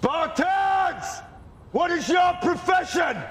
Spartans! What is your profession?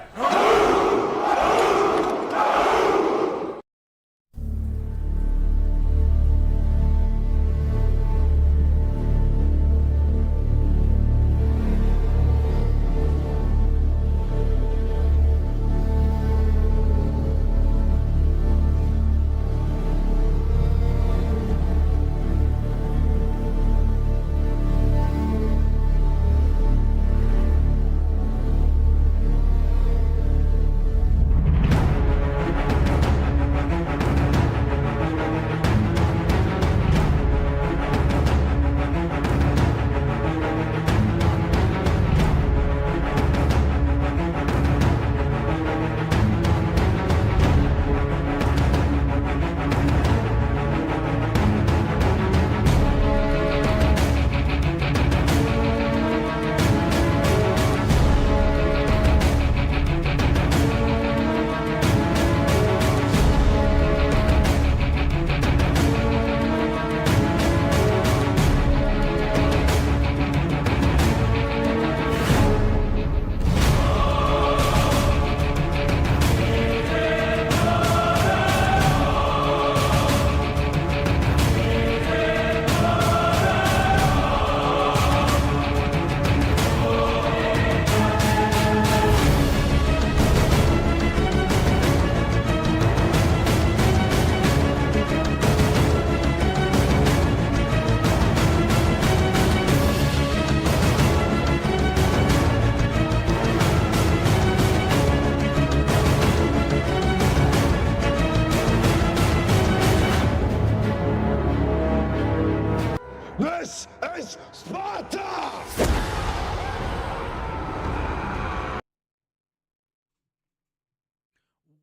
This is Sparta!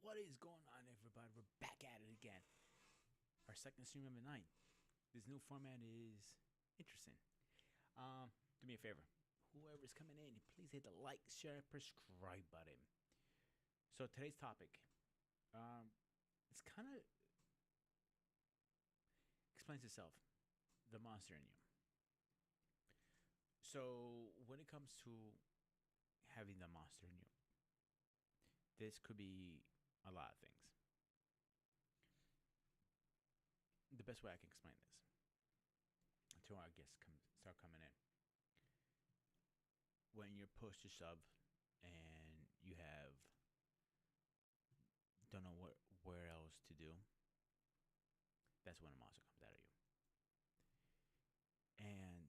What is going on, everybody? We're back at it again. Our second stream of the night. This new format is interesting. Do me a favor. Whoever's coming in, please hit the like, share, subscribe button. So today's topic, it's kind of explains itself. The monster in you. So when it comes to having the monster in you, this could be a lot of things. The best way I can explain this until our guests start coming in. When you're pushed to shove and you don't know where else to do, that's when a monster comes out of you. And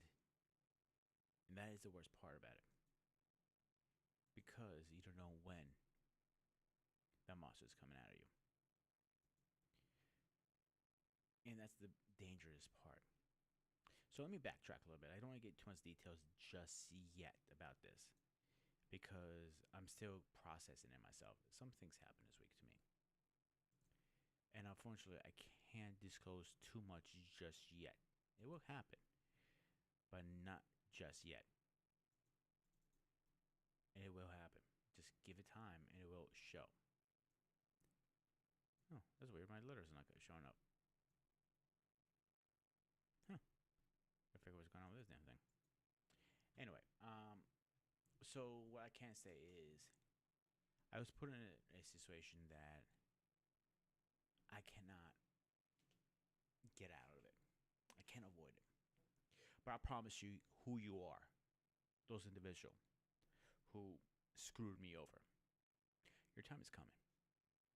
that is the worst part about it. Because you don't know when that monster is coming out of you. And that's the dangerous part. So let me backtrack a little bit. I don't want to get too much details just yet about this. Because I'm still processing it myself. Some things happened this week to me. And unfortunately, I can't disclose too much just yet. It will happen. But not just yet. And it will happen. Just give it time and it will show. Oh, that's weird. My letters are not showing up. Huh. I figure what's going on with this damn thing. Anyway, so what I can say is I was put in a situation that I cannot get out of it. I can't avoid it. But I promise you who you are. Those individuals who screwed me over. Your time is coming.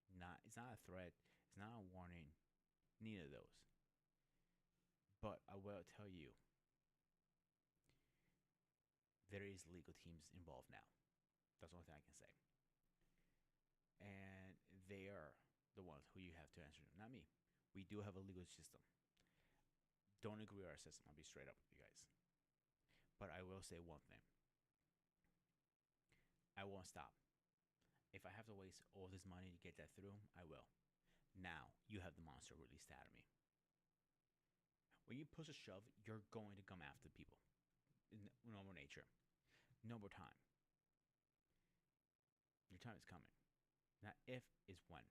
It's not a threat. It's not a warning. Neither of those. But I will tell you, there is legal teams involved now. That's the only thing I can say. And they are the ones who you have to answer to, not me. We do have a legal system. Don't agree with our system. I'll be straight up with you guys. But I will say one thing. I won't stop. If I have to waste all this money to get that through, I will. Now, you have the monster released out of me. When you push a shove, you're going to come after people. In normal nature. No more time. Your time is coming. Not if, is when.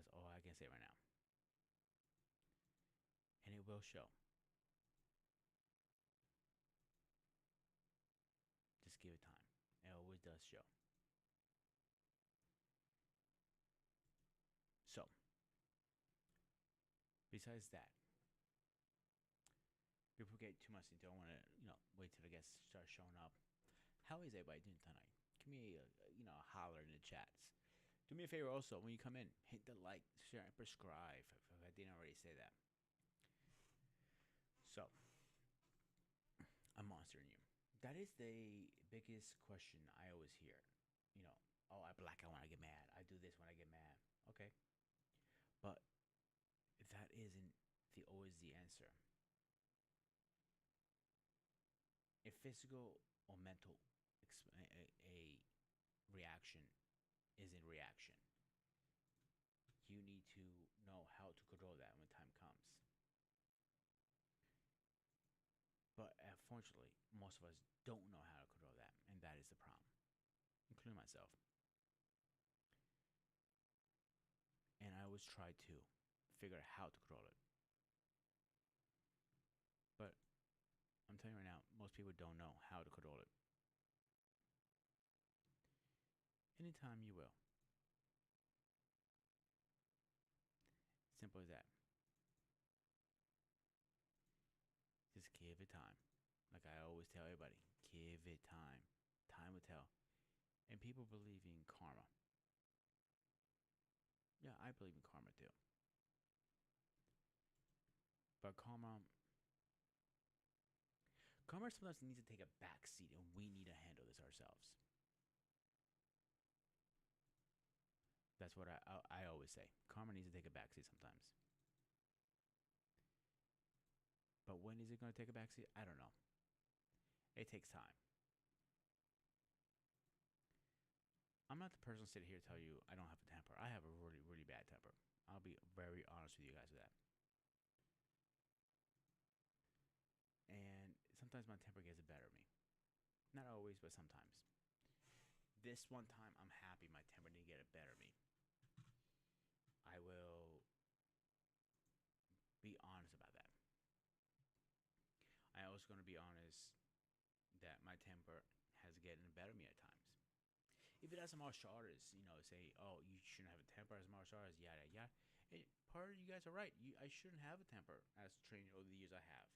That's all I can say right now. And it will show. show. So, besides that, before we get too much into, I want to wait till the guests start showing up. How is everybody doing tonight? Give me a holler in the chats. Do me a favor also when you come in, hit the like, share, and subscribe. If I didn't already say that. So, I'm monstering you. That is the biggest question I always hear. You know, oh, I black out when I get mad. I do this when I get mad. Okay, but that isn't always the answer. A physical or mental a reaction isn't reaction. You need to know how to control that when time comes. But unfortunately, most of us don't know how to control that, and that is the problem, including myself. And I always try to figure out how to control it. But I'm telling you right now, most people don't know how to control it. Anytime you will. Simple as that. Just give it time. Like I always tell everybody, give it time. Time will tell. And people believe in karma. Yeah, I believe in karma too. But karma sometimes needs to take a back seat, and we need to handle this ourselves. That's what I always say. Karma needs to take a back seat sometimes. But when is it going to take a back seat? I don't know. It takes time. I'm not the person sitting here to tell you I don't have a temper. I have a really, really bad temper. I'll be very honest with you guys with that. And sometimes my temper gets the better of me. Not always, but sometimes. This one time, I'm happy my temper didn't get the better of me. I will be honest about that. I was going to be honest that my temper has gotten the better of me at times. Even as a martial artist, say, oh, you shouldn't have a temper as a martial artist, yada, yada. Part of you guys are right. I shouldn't have a temper as trained over the years I have.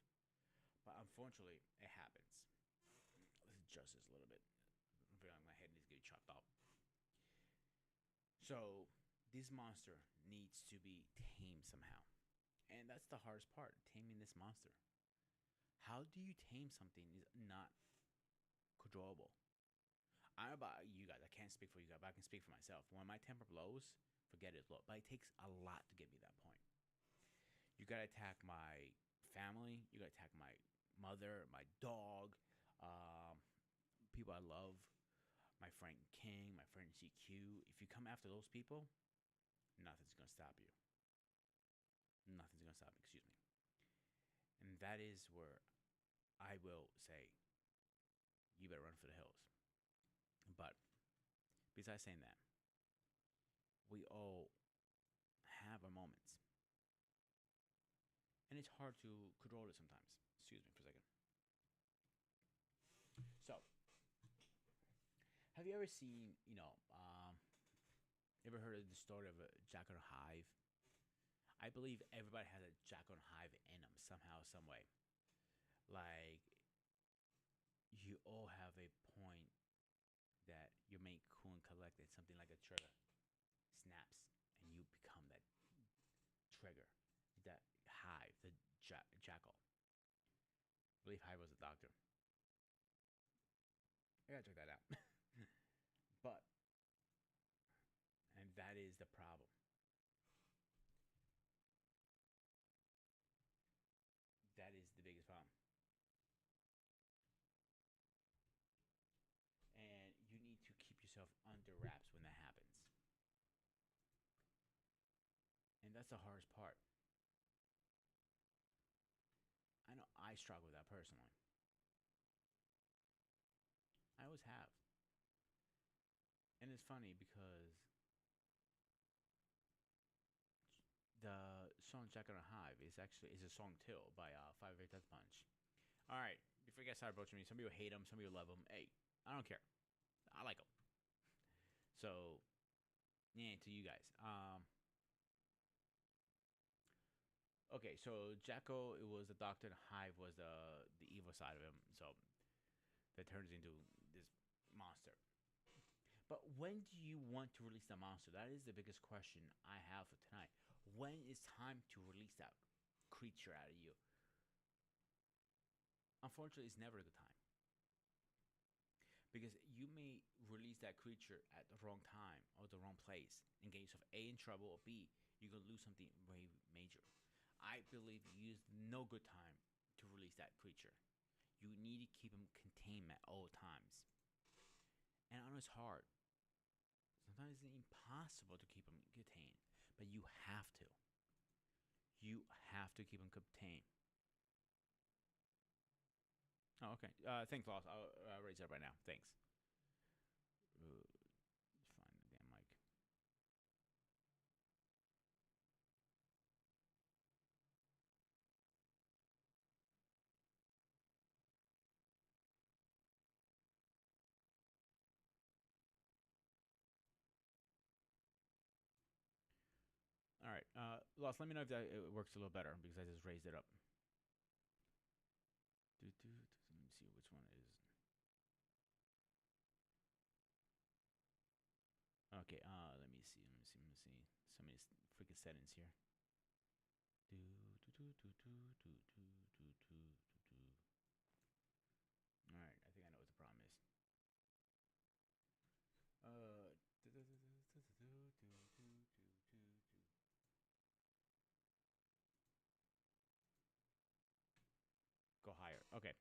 But unfortunately, it happens. Let's adjust this a little bit. I feel like my head needs to get chopped off. So, this monster needs to be tamed somehow. And that's the hardest part, taming this monster. How do you tame something is not controllable? I don't know about you guys. I can't speak for you guys, but I can speak for myself. When my temper blows, forget it. But it takes a lot to get me to that point. You gotta attack my family. You gotta attack my mother, my dog, people I love, my friend King, my friend CQ. If you come after those people, nothing's gonna stop you. Nothing's gonna stop me. Excuse me. And that is where I will say, you better run for the hills. But besides saying that, we all have our moments. And it's hard to control it sometimes. Excuse me for a second. So, have you ever seen, ever heard of the story of a jackal hive? I believe everybody has a jackal hive in them somehow, some way. Like, you all have a point that you're made cool and collected, something like a trigger snaps, and you become that trigger, that hive, the jackal. I believe Hive was a doctor. I gotta check that out. But, and that is the problem. That is the biggest problem. And you need to keep yourself under wraps when that happens. And that's the hardest part. I know I struggle with that personally. I always have. And it's funny because the song Jack on a Hive is a song too by Five Eight Death Punch. All right, before you guys start approaching me, some people hate them, some people love them. Hey, I don't care. I like them. So, yeah, to you guys. Okay, so Jekyll, it was the doctor, and Hive was the evil side of him. So that turns into this monster. But when do you want to release the monster? That is the biggest question I have for tonight. When is time to release that creature out of you? Unfortunately, it's never the time. Because you may release that creature at the wrong time or the wrong place and get yourself A in trouble, or B, you're going to lose something very major. I believe you use no good time to release that creature. You need to keep him contained at all times. And I know it's hard. Sometimes it's impossible to keep him contained, but you have to. You have to keep him contained. Oh, okay. Thanks, Lost. I'll raise it up right now. Thanks. Find the damn mic. All right. Lost, let me know if that it works a little better because I just raised it up. Let me see which one is. Okay. Let me see. Some of these freaking settings here. Do do do do do do do do do. All right. I think I know what the problem is. Go higher. Okay.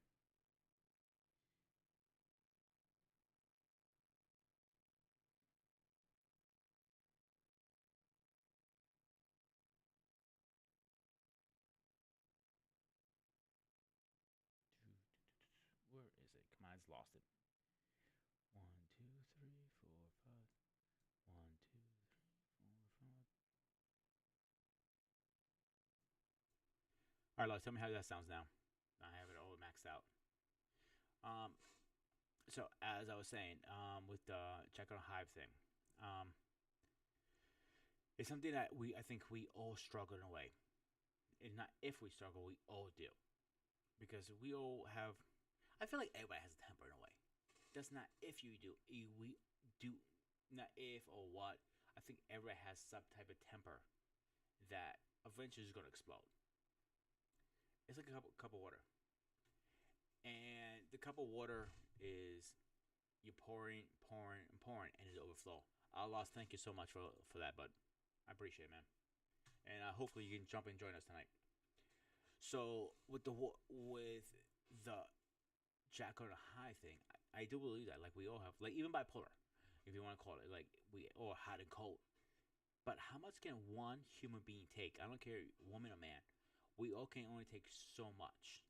Where is it? Come on, I just lost it. 1, 2, 3, 4, 5. 1, 2, 3, 4, 5. All right, Lost, tell me how that sounds now. I have it all maxed out. Um, so as I was saying, with the check out Hive thing, um, it's something that I think we all struggle in a way. It's not if we struggle, we all do, because we all have. I feel like everybody has a temper in a way. That's not if you do. We do not if or what. I think everybody has some type of temper that eventually is gonna explode. It's like a cup of water, and the cup of water is you're pouring, pouring, and pouring, and it overflow. Lost, thank you so much for that, bud. I appreciate it, man. And hopefully you can jump and join us tonight. So with the Jack or the High thing, I do believe that. Like we all have, like even bipolar, if you want to call it, like we all hot and cold. But how much can one human being take? I don't care, woman or man. We all can only take so much.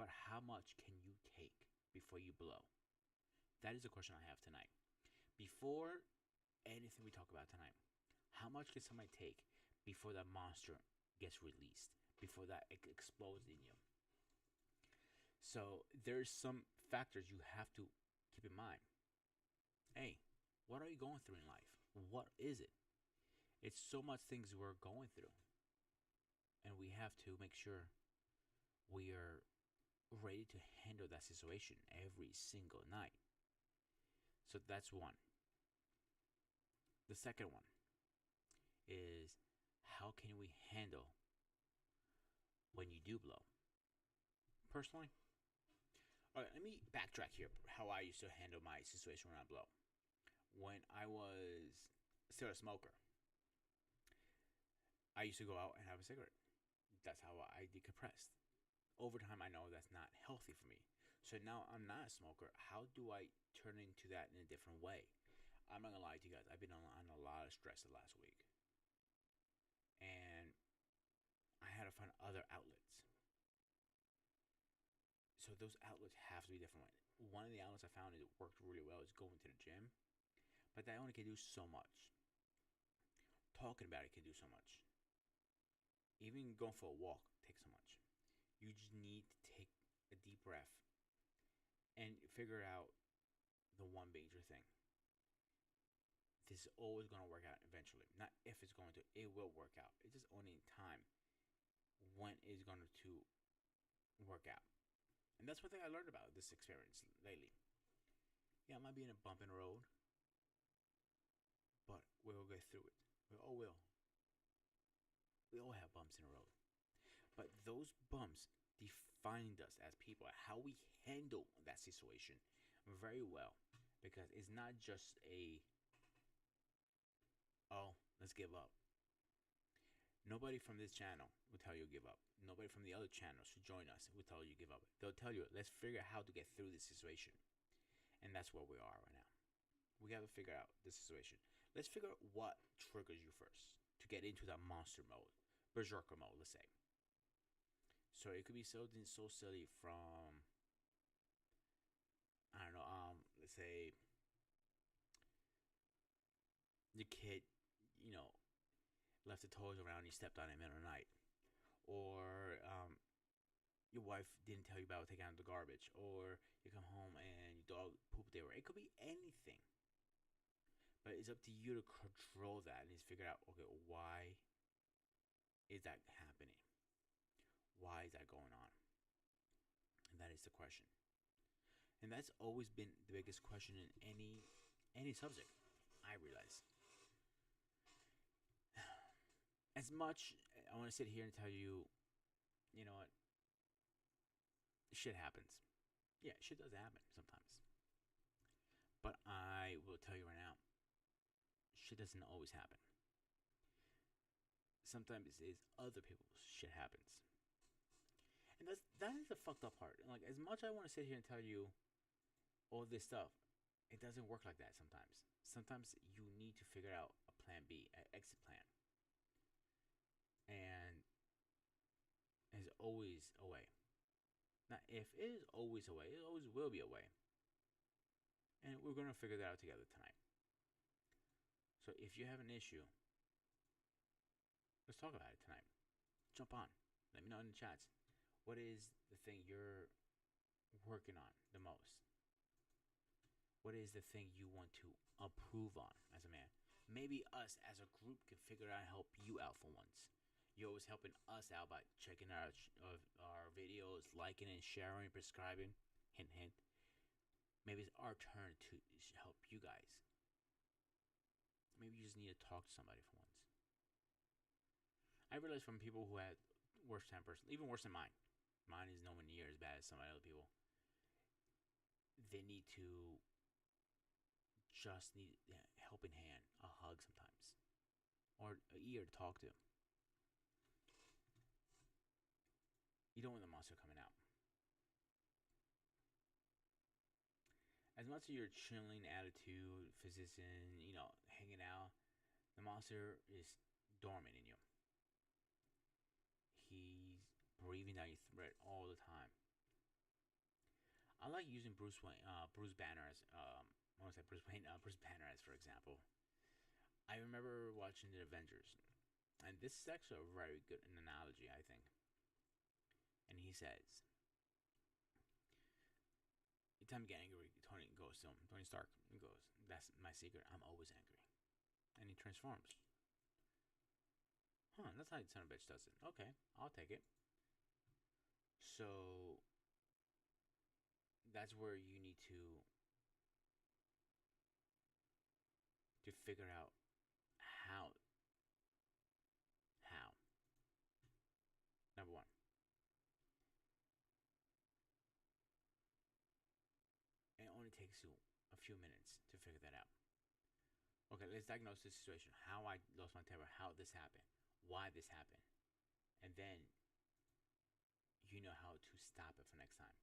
But how much can you take before you blow? That is the question I have tonight. Before anything we talk about tonight, how much can somebody take before that monster gets released? Before that explodes in you? So there's some factors you have to keep in mind. Hey, what are you going through in life? What is it? It's so much things we're going through. And we have to make sure we are ready to handle that situation every single night. So that's one. The second one is how can we handle when you do blow? Personally, all right, let me backtrack here. How I used to handle my situation when I blow. When I was still a smoker, I used to go out and have a cigarette. That's how I decompressed. Over time, I know that's not healthy for me. So now I'm not a smoker. How do I turn into that in a different way? I'm not gonna lie to you guys. I've been on a lot of stress the last week, and I had to find other outlets. So those outlets have to be different. One of the outlets I found that worked really well is going to the gym, but that only can do so much. Talking about it can do so much. Even going for a walk takes so much. You just need to take a deep breath and figure out the one major thing. this is always going to work out eventually. Not if it's going to, it will work out. It's just only in time when it's going to work out. And that's one thing I learned about this experience lately. Yeah, I might be in a bump in the road, but we'll get through it. We all will. We all have bumps in the road. But those bumps defined us as people, how we handle that situation very well. Because it's not just oh, let's give up. Nobody from this channel will tell you give up. Nobody from the other channels who join us will tell you give up. They'll tell you, let's figure out how to get through this situation. And that's where we are right now. We got to figure out this situation. Let's figure out what triggers you first to get into that monster mode, berserker mode, let's say. So it could be something so silly from, I don't know, let's say the kid, left the toys around and you stepped on it in the middle of the night. Or your wife didn't tell you about taking out the garbage. Or you come home and your dog pooped everywhere. It could be anything. But it's up to you to control that and just figure out, okay, why is that happening? Why is that going on? And that is the question. And that's always been the biggest question in any subject, I realize. As much, I want to sit here and tell you, you know what? Shit happens. Yeah, shit does happen sometimes. But I will tell you right now, shit doesn't always happen. Sometimes it's other people's shit happens. And that is the fucked up part. Like, as much as I want to sit here and tell you all this stuff, it doesn't work like that sometimes. Sometimes you need to figure out a plan B, an exit plan. And there's always a way. Not if, it is always a way. It always will be a way. And we're going to figure that out together tonight. So if you have an issue, let's talk about it tonight. Jump on. Let me know in the chats. What is the thing you're working on the most? What is the thing you want to improve on as a man? Maybe us as a group can figure out and help you out for once. You're always helping us out by checking our videos, liking and sharing, subscribing. Hint, hint. Maybe it's our turn to help you guys. Maybe you just need to talk to somebody for once. I realize from people who had worse tempers, even worse than mine. Mine is nowhere near as bad as some other people. They need to just need a helping hand, a hug sometimes, or an ear to talk to. You don't want the monster coming out. As much as your chilling attitude, physician, hanging out, the monster is dormant in you. He's breathing down your throat all the time. I like using Bruce Banner as, Bruce Banner as, for example. I remember watching the Avengers, and this is actually a very good analogy, I think. And he says, anytime you get angry, Tony goes to him. Tony Stark goes, that's my secret. I'm always angry. And he transforms. That's how the son of a bitch does it. Okay, I'll take it. So that's where you need to figure out how. Number one. It only takes you a few minutes to figure that out. Okay, let's diagnose this situation. How I lost my temper, how this happened, why this happened. And then you know how to stop it for next time.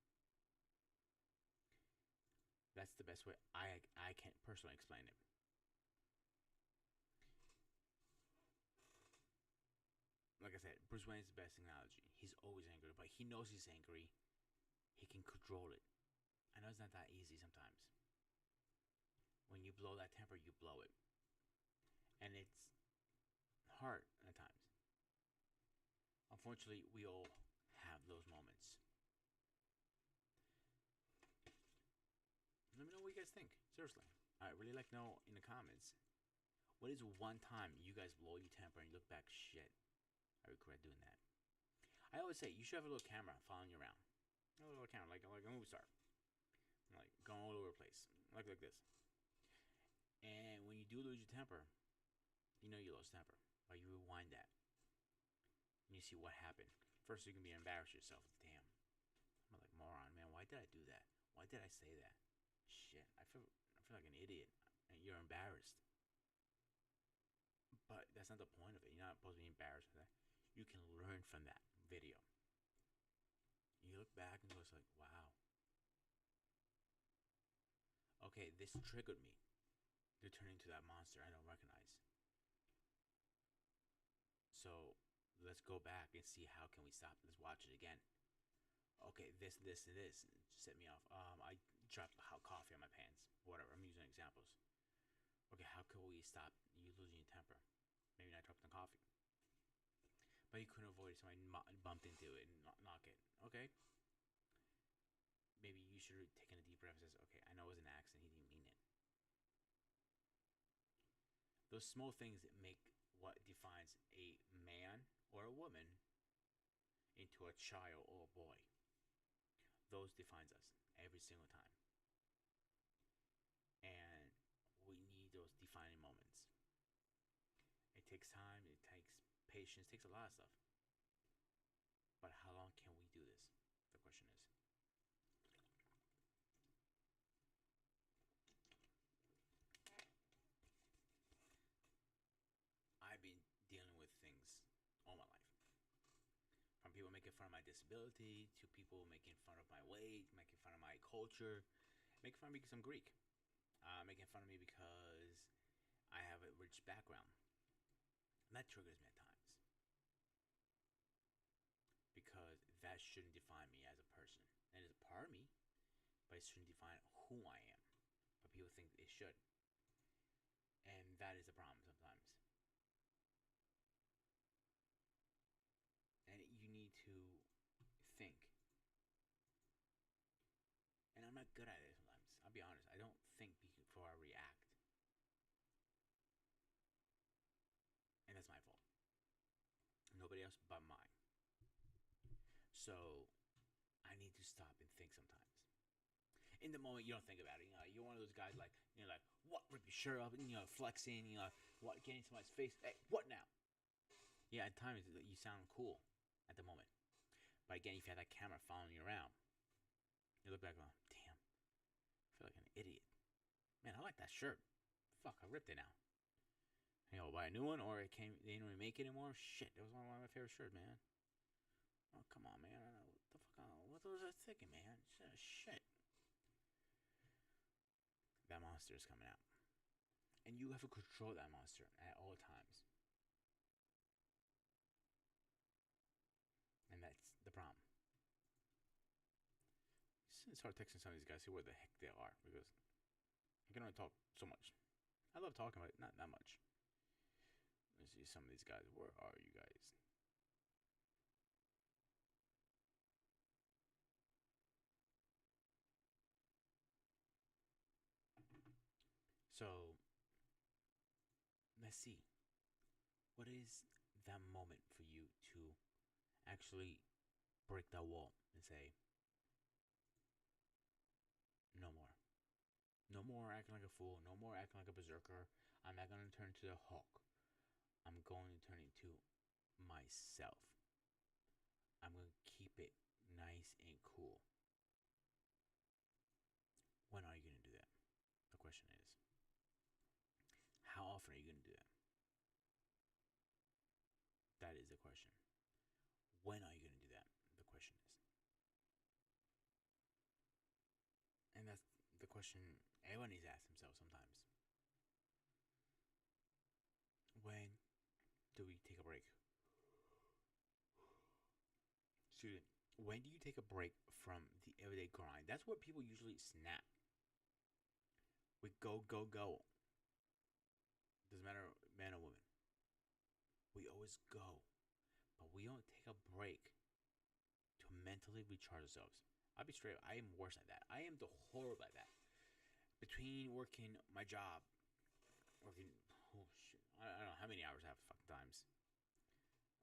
That's the best way I can personally explain it. Like I said, Bruce Wayne is the best analogy. He's always angry, but he knows he's angry. He can control it. I know it's not that easy sometimes. When you blow that temper, you blow it. And it's hard at times. Unfortunately, we all have those moments. Let me know what you guys think. Seriously. I really like to know in the comments What is one time you guys blow your temper and you look back, shit, I regret doing that. I always say you should have a little camera following you around. A little camera, like a movie star, like going all over the place, like this. And when you do lose your temper, you know you lost temper. But you rewind that, and you see what happened. First, you can be embarrassed yourself. Damn, I'm like moron, man. Why did I do that? Why did I say that? Shit, I feel like an idiot. And you're embarrassed. But that's not the point of it. You're not supposed to be embarrassed for that. You can learn from that video. You look back and go, like, wow. Okay, this triggered me. They're turning into that monster I don't recognize. So let's go back and see how can we stop. Let's watch it again. Okay, this, and this set me off. I dropped hot coffee on my pants. Whatever. I'm using examples. Okay, how can we stop you losing your temper? Maybe not dropping the coffee, but you couldn't avoid it. Somebody bumped into it and knock it. Okay. Maybe you should have taken a deep breath and says, okay, I know it was an accident. He didn't mean it. Those small things that make what defines a man or a woman into a child or a boy. Those defines us every single time. And we need those defining moments. It takes time, it takes patience, it takes a lot of stuff. But how long can we do this? The question is. I've been dealing with things all my life. From people making fun of my disability, to people making fun of my weight, making fun of my culture, making fun of me because I'm Greek. Making fun of me because I have a rich background. And that triggers me at times. Because that shouldn't define me as a person. And it's a part of me, but it shouldn't define who I am. But people think it should. And that is a problem sometimes. And you need to think. And I'm not good at it sometimes. I'll be honest. I don't think before I react. And that's my fault. Nobody else but mine. So I need to stop and think sometimes. In the moment, you don't think about it. You know, you're one of those guys like, like, what? Rip your shirt up and, flexing, what? Getting somebody's face. Hey, what now? Yeah, at times you sound cool at the moment. But again, if you have that camera following you around, you look back and go, damn, I feel like an idiot. Man, I like that shirt. Fuck, I ripped it now. Buy a new one, or they didn't even make it anymore. Shit, that was one of my favorite shirts, man. Oh, come on, man. What was I thinking, man? Shit. That monster is coming out. And you have to control that monster at all times. And that's the problem. It's hard texting some of these guys, see where the heck they are, because I can only talk so much. I love talking, but not that much. Let's see some of these guys. Where are you guys? So, let's see. What is that moment for you to actually break that wall and say, no more. No more acting like a fool. No more acting like a berserker. I'm not going to turn into the Hulk. I'm going to turn into myself. I'm going to keep it nice and cool. When are you going to do that? The question is, how often are you going to do that? That is the question. When are you going to do that? The question is. And that's the question everyone needs to ask themselves sometimes. When do we take a break? Student, when do you take a break from the everyday grind? That's where people usually snap. We go. Doesn't matter man or woman. We always go. But we don't take a break to mentally recharge ourselves. I'll be straight up. I am worse at that. I am the horrible at that. Between working my job, working, hours half the fucking times.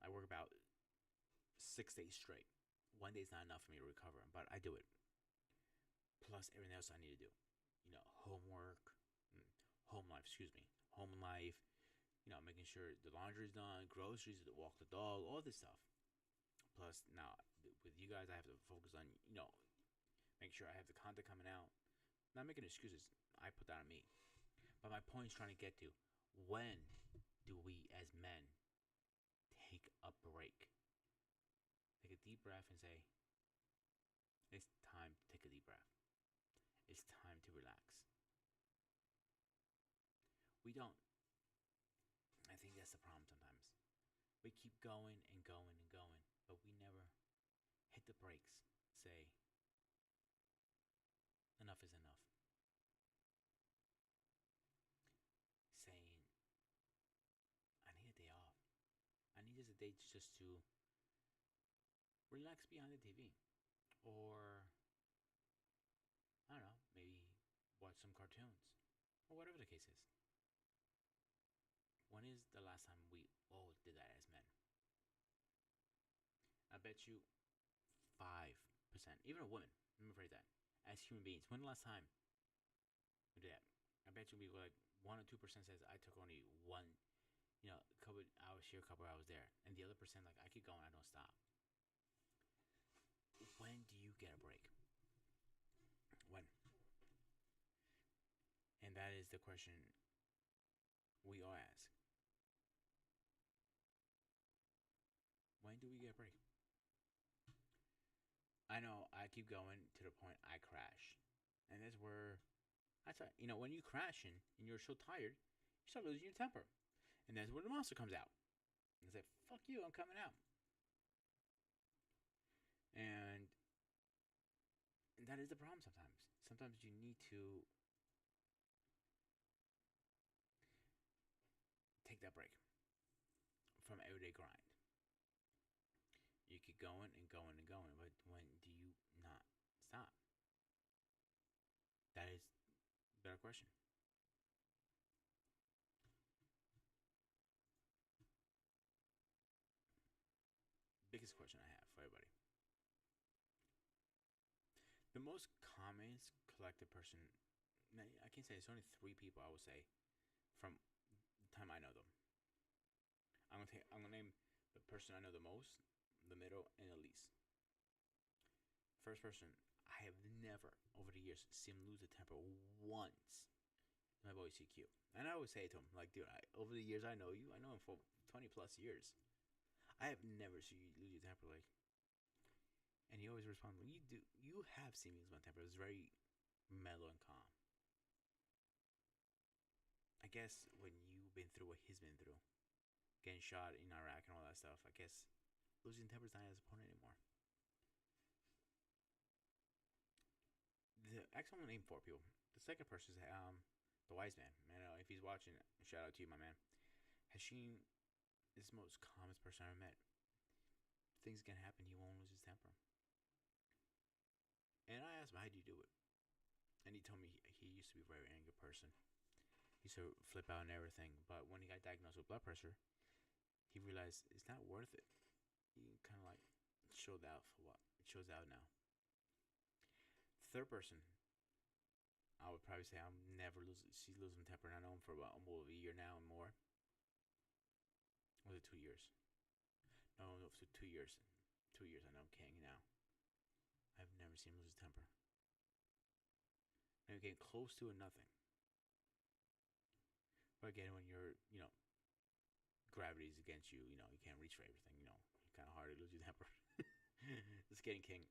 I work about 6 days straight. One day is not enough for me to recover, but I do it. Plus everything else I need to do. Homework, home life, home life. Making sure the laundry's done, groceries, walk the dog, all this stuff. Plus, now with you guys, I have to focus on make sure I have the content coming out. Not making excuses. I put that on me. But my point is trying to get to, when do we as men take a break? Take a deep breath and say, it's time to take a deep breath. It's time to relax. We don't. I think that's the problem sometimes. We keep going and going and going, but we never hit the brakes. Say, enough is enough. Saying, I need a day off. I need just a day just to relax behind the TV. Or, I don't know, maybe watch some cartoons. Or whatever the case is. When is the last time we all did that as men? I bet you 5%, even a woman, let me phrase that, as human beings, when the last time we did that? I bet you we were like 1 or 2% says I took only one, couple hours here, couple hours there. And the other percent, like, I keep going, I don't stop. When do you get a break? When? And that is the question we all ask. When do we get a break? I know I keep going to the point I crash. And that's where I start. When you crashing and you're so tired, you start losing your temper. And that's where the monster comes out. And it's like, fuck you, I'm coming out. And that is the problem sometimes. Sometimes you need to take that break from everyday grind. You keep going and going and going, but when do you not stop? That is a better question. Biggest question I have for everybody. The most common collective person, I can say it's only 3 people I would say from the time I know them. I'm gonna name the person I know the most, the middle, and the least. First person, I have never over the years seen him lose a temper once. My boy CQ, and I always say to him, like, dude, over the years I know you, I know him for 20 plus years. I have never seen you lose your temper, like. And he always responds, well, you have seen me lose my temper. It was very mellow and calm. I guess when you've been through what he's been through, getting shot in Iraq and all that stuff, I guess losing temper is not as important anymore. Actually, I'm gonna name 4 people. The second person is the wise man. If he's watching, shout out to you, my man. Hashim is the most calmest person I ever met. Things can happen, he won't lose his temper. And I asked him, how do you do it? And he told me he used to be a very angry person. He used to flip out and everything. But when he got diagnosed with blood pressure, he realized it's not worth it. He kind of like showed out for what it shows out now. Third person, I would probably say I'm never see losing temper. And I know him for about almost a year now and more. Was it 2 years? No, for 2 years. 2 years. I know King now. I've never seen him lose his temper. Now getting close to it, nothing. But again, when you're, gravity's against you, you can't reach for everything, kind of hard to lose your temper. Just kidding, King.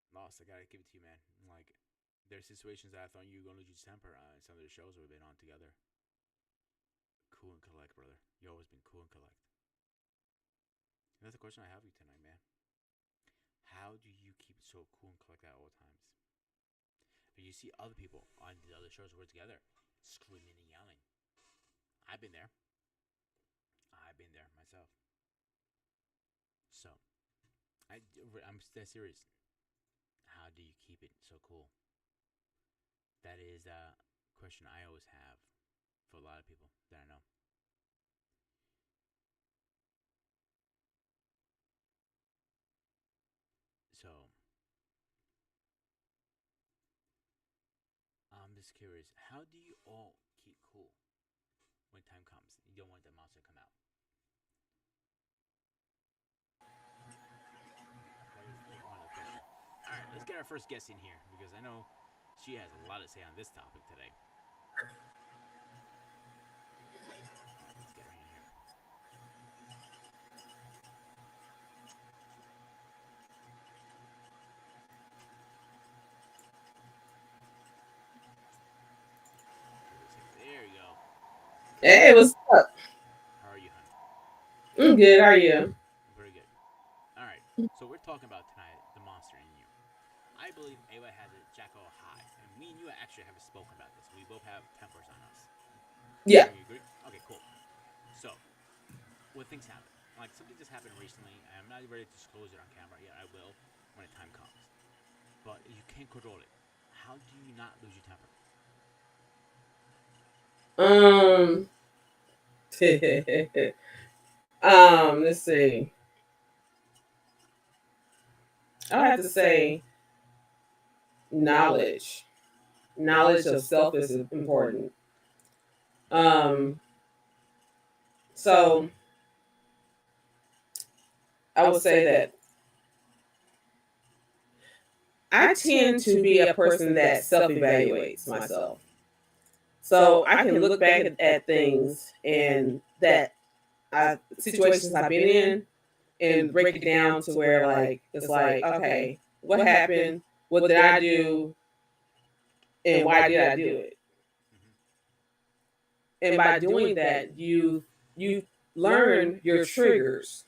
Lost, I gotta give it to you, man. Like, there's situations that I thought you were gonna lose your temper in some of the shows we've been on together. Cool and collect, brother. You always been cool and collect. And that's the question I have for you tonight, man. How do you keep it so cool and collect at all times? But you see other people on the other shows we're together screaming and yelling. I've been there. I've been there myself. So, I'm dead serious. How do you keep it so cool? That is a question I always have. for a lot of people that I know. So I'm just curious, how do you all keep cool when time comes? You don't want the monster to come out. That is one of the questions. All right, let's get our first guest in here because I know she has a lot to say on this topic today. All right, let's get her in here. Give her a second. There you go. Hey, what's up? How are you, hun? I'm good. How are you? Very good. All right. So we're talking about tonight the monster in you. I believe Ava has a Jekyll high, and me and you actually have spoken about this. We both have tempers on us. Yeah. Do you agree? Okay, cool. So when things happen, like something just happened recently, and I'm not ready to disclose it on camera yet. I will when the time comes. But you can't control it. How do you not lose your temper? Um. Let's see. I have to say knowledge. Knowledge of self is important. Um. So I would say that I tend to be a person that self evaluates myself. So I can look back at things and that situations I've been in and break it down to where like it's like okay, what happened, what did I do, and why did I do it. Mm-hmm. And by doing that you learn your triggers,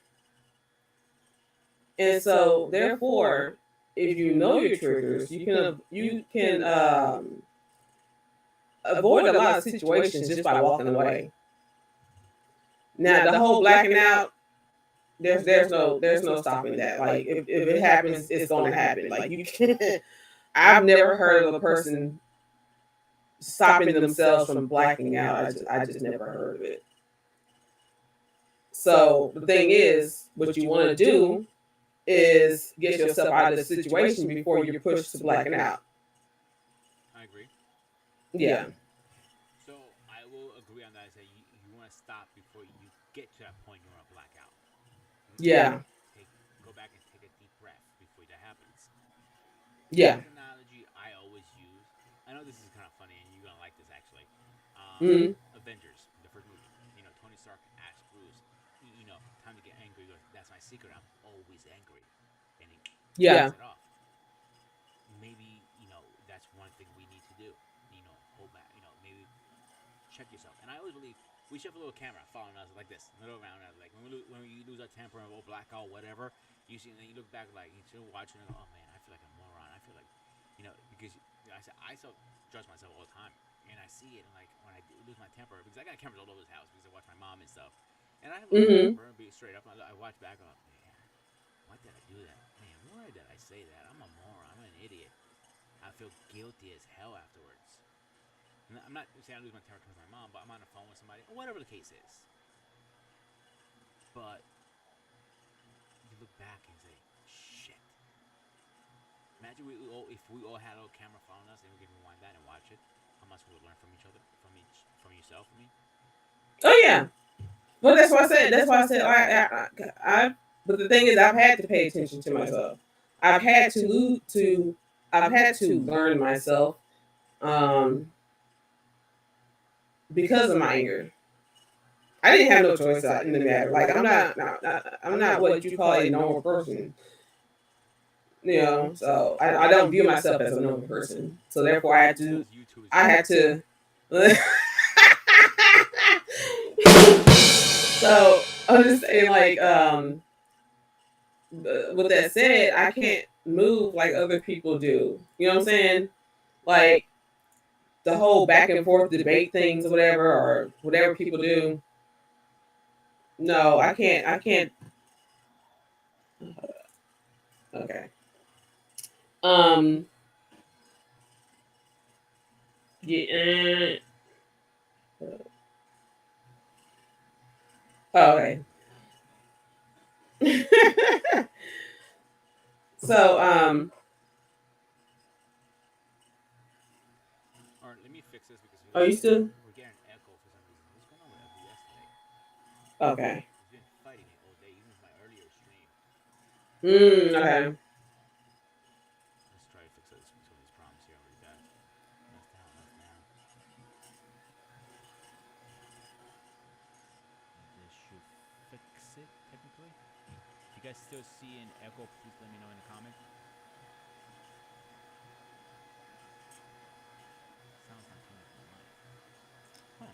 and so therefore if you know your triggers you can avoid a lot of situations just by walking away. Now the whole blacking out, there's no stopping that. Like if it happens, it's gonna happen. Like you can't. I've never heard of a person stopping themselves from blacking out. I just never heard of it. So the thing is, what you want to do is get yourself out of the situation before you're pushed to blacking out. I agree. Yeah, So I will agree on that. I say you want to stop before you get to that point. You want to black out. yeah, Take go back and take a deep breath before that happens. yeah. One analogy I always use. I know this is kind of funny, and you're gonna like this actually. Mm-hmm. Avengers, the first movie. Tony Stark asked Bruce, time to get angry. He goes, "That's my secret. I'm always angry," and he Yeah, cuts it off. Maybe that's one thing we need to do. Hold back. Maybe check yourself. And I always believe we should have a little camera following us like this, little around us. Like when we lose our temper or blackout, whatever. You see, and then you look back like you're still watching and go, "Oh man, I feel like a moron. I feel like, because I still judge myself all the time, and I see it. And like when I lose my temper, because I got cameras all over the house because I watch my mom and stuff, and I lose my mm-hmm. temper and be straight up. I watch back, oh man, why did I do that? Man, why did I say that? I'm a moron. I'm an idiot. I feel guilty as hell afterwards. I'm not saying I lose my temper towards my mom, but I'm on the phone with somebody, or whatever the case is. But you look back and say, shit. Imagine if we all had a little camera following us and we could rewind that and watch it. How much we would learn from each other, from yourself, I mean. Oh yeah. But that's why I said. That's why I said. But the thing is, I've had to pay attention to myself. I've had to lose to. I've had to learn myself, um, because of my anger. I didn't have no choice in the matter. Like I'm not what you call a normal person. You know, so I don't view myself as a normal person. So therefore, Because YouTube is I normal. had to. So I'm just saying, like, with that said, I can't move like other people do. You know what I'm saying? Like the whole back and forth debate things or whatever people do. No, I can't. I can't. Okay. Um. Yeah. Okay. So, All right, let me fix this because are you still we're getting an echo for some reason. What's going on with OBS today? okay? It's been fighting it all day, even with my earlier stream. Okay. Let's try to fix some of these problems here really fast. That's down, that's down. This should fix it, technically. If you guys still see an echo, please let me know in the comments. Sound's not coming from mine. Huh.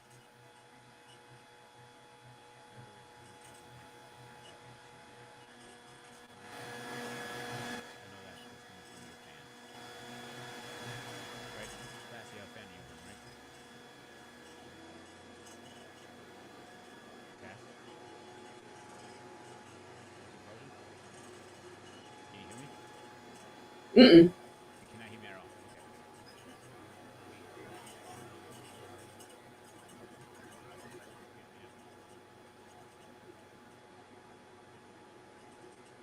Where is the echo coming from? Okay, so I know that's coming from your fan, right? Fast, you have a fan in your room, right? Test. Is it frozen? Can you hear me? Mm-mm. You cannot hear me at all. Okay. Weird. Okay, yeah.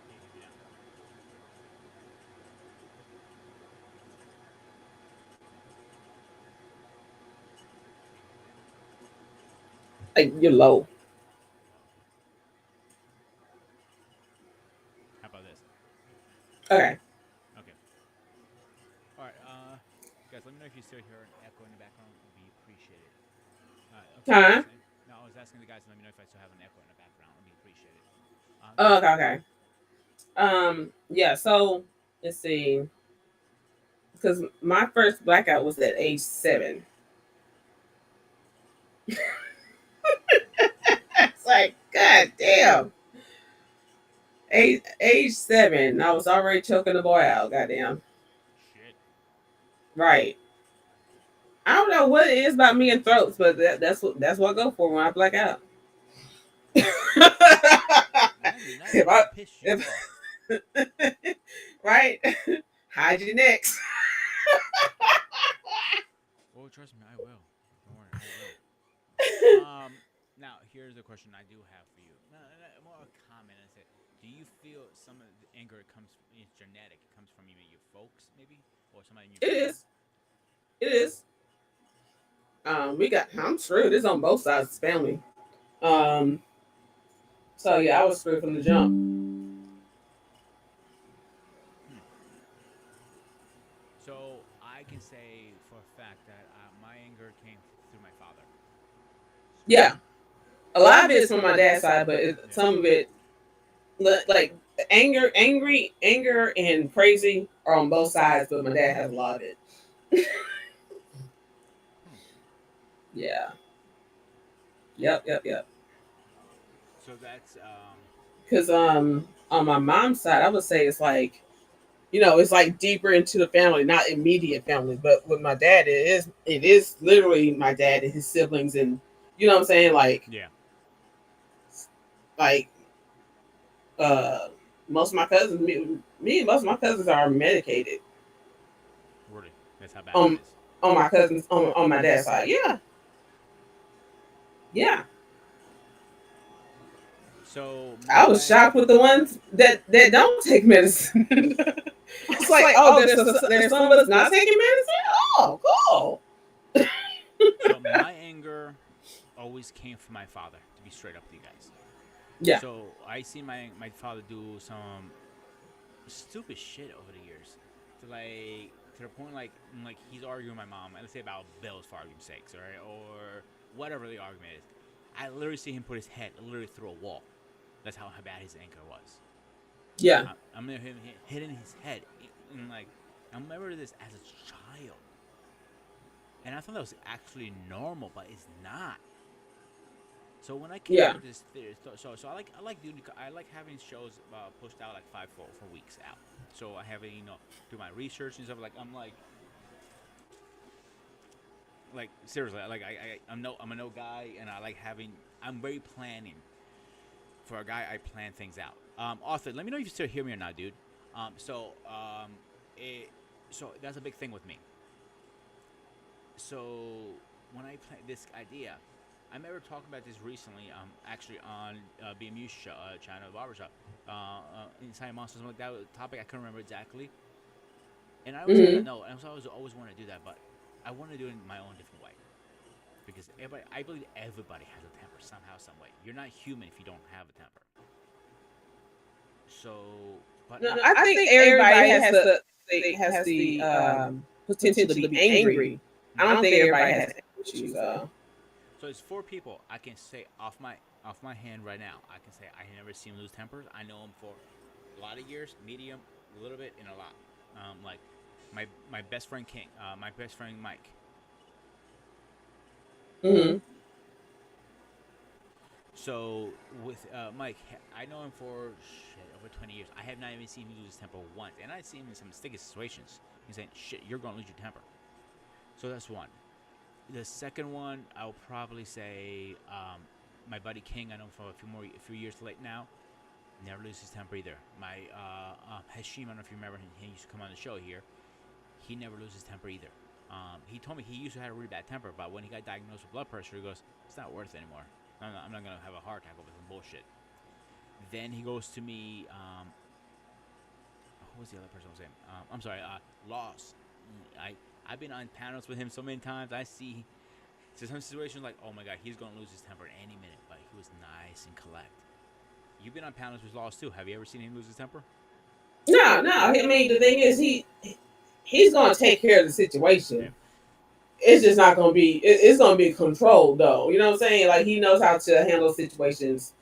Can you hear me now? Can you hear me now? Like you're low. Oh, okay. How about this? Okay. Okay. All right. Guys, let me know if you still hear an echo in the background. It'd be appreciated. Okay. I was Huh? asking. No, I was asking the guys to let me know if I still have an echo in the background. It'd be appreciated. Oh, Guys. okay. Okay. Yeah. So let's see. Because my first blackout was at age 7. It's like, God damn. Age 7. I was already choking the boy out. Goddamn. Shit. Right. I don't know what it is about me and throats, but that's what I go for when I black out. Now if that I pissed you if off. right, hide your necks. Oh, trust me, I will. Don't worry, I will. Um. Now, here's a question I do have for you. No, more a comment. I said, do you feel some of the anger comes is genetic? It comes from even your folks, maybe, or somebody in your It family? is. It is. We got. I'm screwed. It's on both sides of the family. Um. So yeah, I was screwed from the jump. Hmm. So I can say for a fact that my anger came through my father. So Yeah, a lot of it is from my dad's side, but yeah. some of it, like anger, and crazy are on both sides. But my dad has a lot of it. Hmm. Yeah. Yep. Yep. Yep. So that's Because on my mom's side, I would say it's like, it's like deeper into the family, not immediate family. But with my dad, it is literally my dad and his siblings, and you know what I'm saying, yeah. like uh most of my cousins, me and most of my cousins are medicated. Really, that's how bad it Um, is. on my cousins on my dad's side, yeah, yeah. So I was my shocked with the ones that don't take medicine. It's like, oh, there's some of us not taking medicine. Oh, cool. my anger always came from my father. To be straight up with you guys. Yeah, So I see my father do some stupid shit over the years, to the point like he's arguing with my mom. Let's say about bills for argument's sakes, all right, or whatever the argument is. I literally see him put his head literally through a wall. That's how bad his anger was. yeah, I'm him hitting his head, and like I remember this as a child, and I thought that was actually normal, but it's not. So when I came up yeah, with this theory, so I like having shows pushed out like for weeks out. So I have do my research and stuff. Like like seriously, I'm a no guy, and I'm very planning for a guy. I plan things out. Arthur, let me know if you still hear me or not, dude. It so that's a big thing with me. So when I plan this idea, I remember talking about this recently. Actually on BMU's channel, barbershop, inside monsters, something like that topic. I couldn't remember exactly. And I always had that Hmm. note, and I always want to do that, but I want to do it in my own different way because everybody, I believe everybody has a temper somehow, some way. You're not human if you don't have a temper. So, but No, I think everybody has the potential to be angry. I don't think everybody has issues though. so it's four people I can say off my hand right now. I can say I never seen him lose tempers. I know him for a lot of years, medium, a little bit, and a lot. Like my best friend King, my best friend Mike. Hmm. So with Mike, I know him for over 20 years. I have not even seen him lose his temper once, and I've seen him in some sticky situations. He's saying, "Shit, you're gonna lose your temper." So that's one. The second one, I'll probably say my buddy King. I know him for a few years late now. Never loses his temper either. My Hashim, I don't know if you remember him. He used to come on the show here. He never loses his temper either. He told me he used to have a really bad temper, but when he got diagnosed with blood pressure, he goes, "It's not worth it anymore. I'm not gonna have a heart attack over some bullshit." Then he goes to me. Who was the other person I was saying? I'm sorry. Loss. I've been on panels with him so many times. I see some situations like, oh my god, he's gonna lose his temper at any minute, but he was nice and collect. You've been on panels with Loss too. Have you ever seen him lose his temper? No, no. I mean, the thing is, he's going to take care of the Yeah. situation. It's just not going to be. It's going to be controlled, though. You know what I'm saying? Like he knows how to handle situations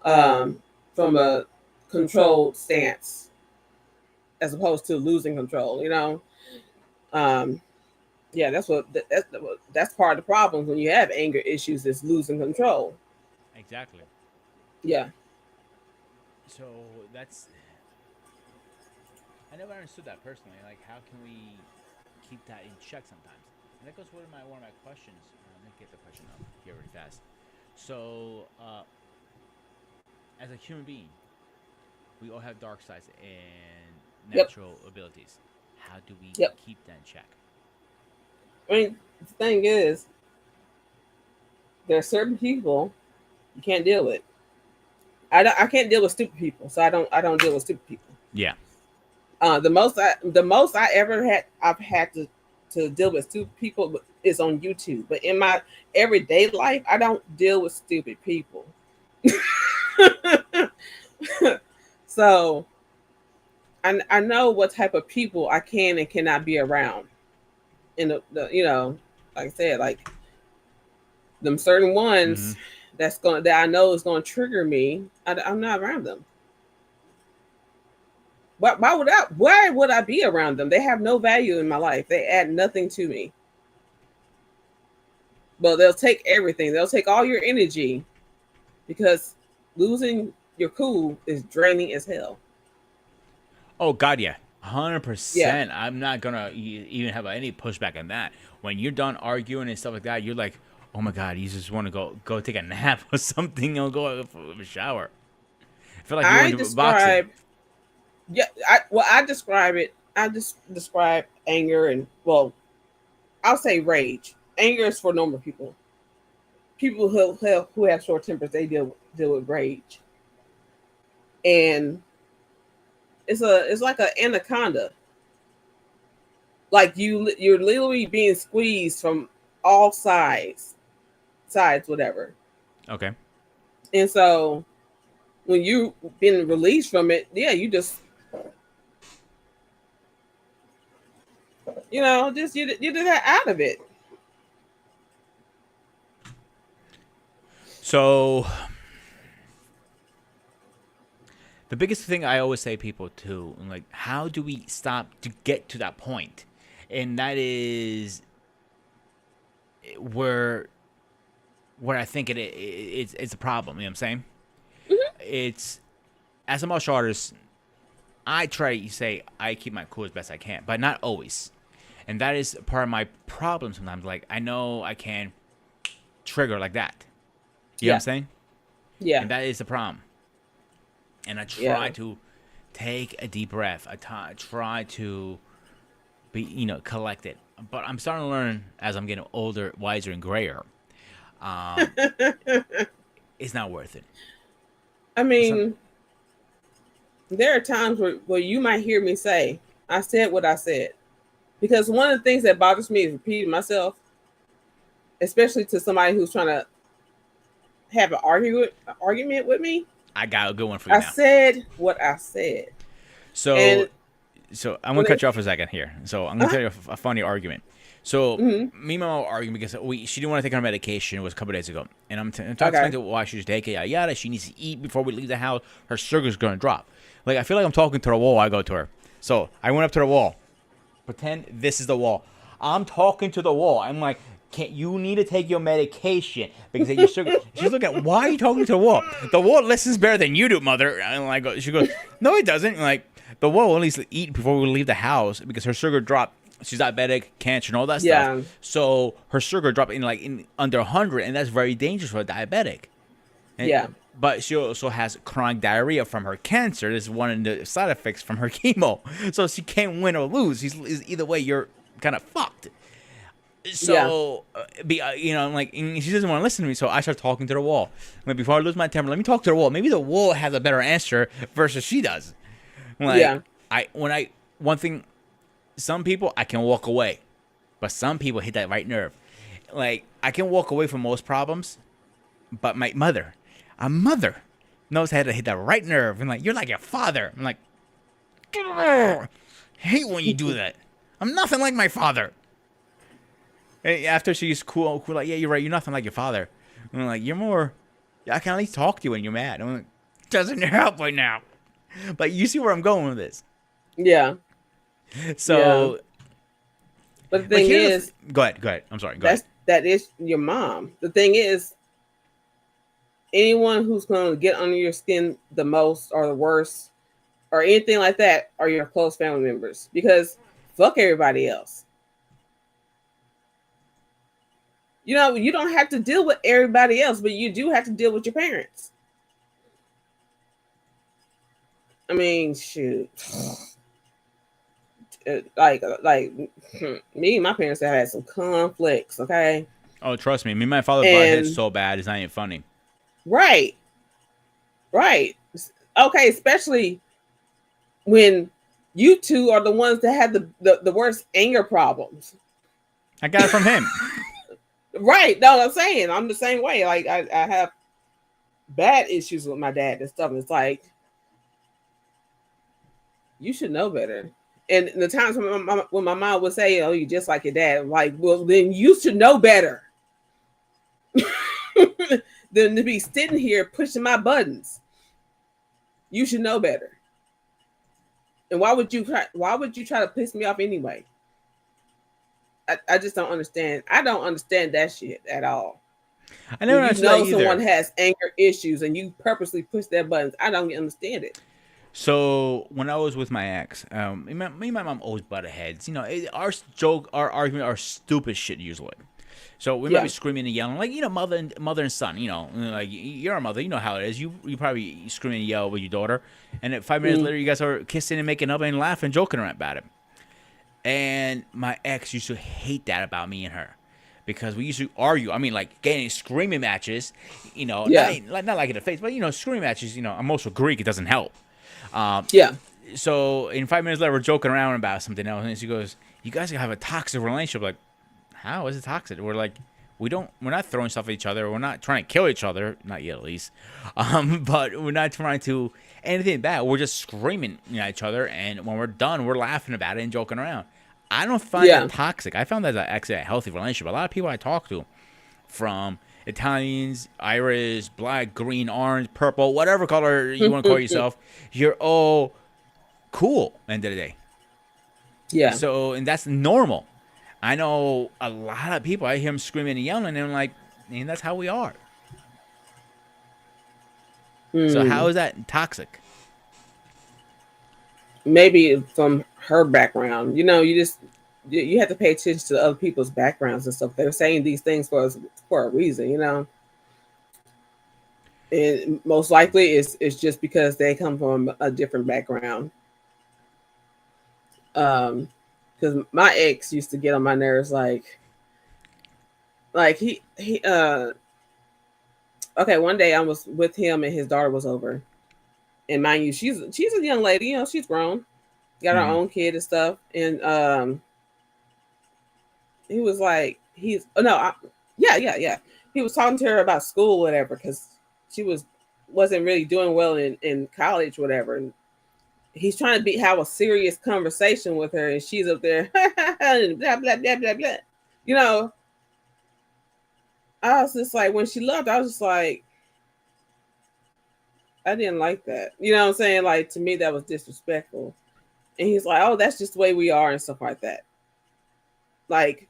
um, from a controlled stance, as opposed to losing control. You know. Um, yeah, that's part of the problem when you have anger issues is losing control. Exactly. Yeah. So that's I never understood that personally. Like, how can we keep that in check sometimes? And that goes with one of my questions. Let me get the question up here really fast. So, as a human being, we all have dark sides and Yep. natural abilities. How do we Yep. keep that in check? I mean, the thing is, there are certain people you can't deal with. I can't deal with stupid people, so I don't deal with stupid people. Yeah. The most I ever I've had to deal with stupid people is on YouTube. But in my everyday life, I don't deal with stupid people. So I know what type of people I can and cannot be around. In like I said, like them certain Mm-hmm. ones that I know is going to trigger me. I'm not around them. Why would I be around them? They have no value in my life. They add nothing to me. But they'll take everything. They'll take all your energy because losing your cool is draining as hell. Oh God, yeah, Yeah. 100%. I'm not gonna even have any pushback on that. When you're done arguing and stuff like that, you're like, oh my God, you just want to go take a nap or something, or go for a shower. I feel like you I went to boxing. describe yeah, I describe it. I just describe anger and well, I'll say rage. Anger is for normal people. People who have short tempers, they deal with rage. And it's like an anaconda. Like you're literally being squeezed from all sides, whatever. Okay. And so when you've been released from it, yeah, you just just you do that out of it. So the biggest thing I always say people too, like, how do we stop to get to that point? And that is where I think it's a problem. You know what I'm saying? Hmm. It's as a martial artist, I try to say I keep my cool as best I can, but not always. And that is part of my problem sometimes. Like, I know I can trigger like that. You know what I'm Yeah, saying? yeah, And that is the problem. And I try yeah. to take a deep breath. Try to be, collected. But I'm starting to learn as I'm getting older, wiser, and grayer. Um, it's not worth it. I Some mean, there are times where you might hear me say, I said what I said. Because one of the things that bothers me is repeating myself, especially to somebody who's trying to have argument with me. I got a good one for you I now. said what I said. So And I'm gonna when cut it, you off for a second here. So I'm gonna uh, tell you a funny argument. So mm-hmm, me and my mom were arguing because she didn't want to take her medication. It was a couple days ago, and I'm trying to explain okay. to her why she should take it. Yada yada. She needs to eat before we leave the house. Her sugar's gonna drop. Like I feel like I'm talking to the wall. I go to her. So I went up to the wall. Pretend this is the wall. I'm talking to the wall. I'm like, can't you need to take your medication because of your sugar? She's looking at why are you talking to the wall? The wall listens better than you do, mother. And I go, she goes, no, it doesn't. And like the wall will at least eat before we leave the house because her sugar dropped. She's diabetic, cancer, and all that stuff. Yeah, So her sugar dropped in under 100, and that's very dangerous for a diabetic. And, yeah, but she also has chronic diarrhea from her cancer. This is one of the side effects from her chemo. So she can't win or lose. Either way, you're kind of fucked. yeah, So, I'm like, and she doesn't want to listen to me. So I start talking to the wall. Like, before I lose my temper, let me talk to the wall. Maybe the wall has a better answer versus she does. Like, yeah, one thing, some people I can walk away, but some people hit that right nerve. Like, I can walk away from most problems, but my mother, a mother, knows how to hit that right nerve. And like, you're like your father. I'm like, "Grr. Hate when you do that. I'm nothing like my father." And after she's cool, like, yeah, you're right. You're nothing like your father. And I'm like, you're more. I can at least talk to you when you're mad. I'm like, doesn't help right now. But you see where I'm going with this. yeah, yeah. So, But the but thing here's is, go ahead. Go ahead. I'm sorry. Go ahead. that is your mom. The thing is, anyone who's going to get under your skin the most or the worst or anything like that are your close family members because fuck everybody else. You know, you don't have to deal with everybody else, but you do have to deal with your parents. I mean, shoot. Like me and my parents have had some conflicts, okay? Oh, trust me. Me and my father butt heads And so bad. It's not even funny. right, right. Okay, especially when you two are the ones that have the worst anger problems. I got it from him. Right. No, I'm saying I'm the same way. Like I have bad issues with my dad and stuff. And it's like you should know better. And the times when my mom would say, "Oh, you just like your dad," I'm like, well, then you should know better than to be sitting here pushing my buttons. You should know better. And why would you try? Why would you try to piss me off anyway? I just don't understand. I don't understand that shit at all. I When never you understood that know someone either. has anger issues and you purposely push their buttons, I don't understand it. So when I was with my ex, me and my mom always butted heads. Our argument, are stupid shit usually. So we might Yeah. be screaming and yelling, like mother and son. Like you're a mother, you know how it is. You probably scream and yell with your daughter, and then 5 minutes Mm. later, you guys are kissing and making up and laughing, joking around about it. And my ex used to hate that about me and her, because we used to argue. I mean, like getting screaming matches. Yeah. Not like in the face, but screaming matches. I'm also Greek; it doesn't help. Um, Yeah. so in 5 minutes later, we're joking around about something else, and she goes, "You guys have a toxic relationship." Like, how is it toxic? We're like, we're not throwing stuff at each other. We're not trying to kill each other, not yet at least. But we're not trying to anything bad. We're just screaming at each other, and when we're done, we're laughing about it and joking around. I don't find Yeah. that toxic. I found that actually a healthy relationship. A lot of people I talk to, from Italians, Irish, black, green, orange, purple, whatever color you want to call yourself, you're all cool end of the day. Yeah. So, and that's normal. I know a lot of people, I hear them screaming and yelling, and I'm like, and that's how we are. So how Mm. is that toxic? Maybe from her background. You know, you have to pay attention to other people's backgrounds and stuff. They're saying these things for a reason, you know. And most likely it's just because they come from a different background. Um, because my ex used to get on my nerves, like he okay, one day I was with him and his daughter was over, and mind you, she's a young lady, you know, she's grown, got her Mm-hmm. own kid and stuff, and he was like, he's oh, no, yeah. He was talking to her about school, whatever, because she wasn't really doing well in college, whatever. And he's trying to have a serious conversation with her, and she's up there, blah blah blah blah blah. You know, I was just like, when she left, I was just like, I didn't like that. You know what I'm saying? Like to me, that was disrespectful. And he's like, oh, that's just the way we are and stuff like that. Like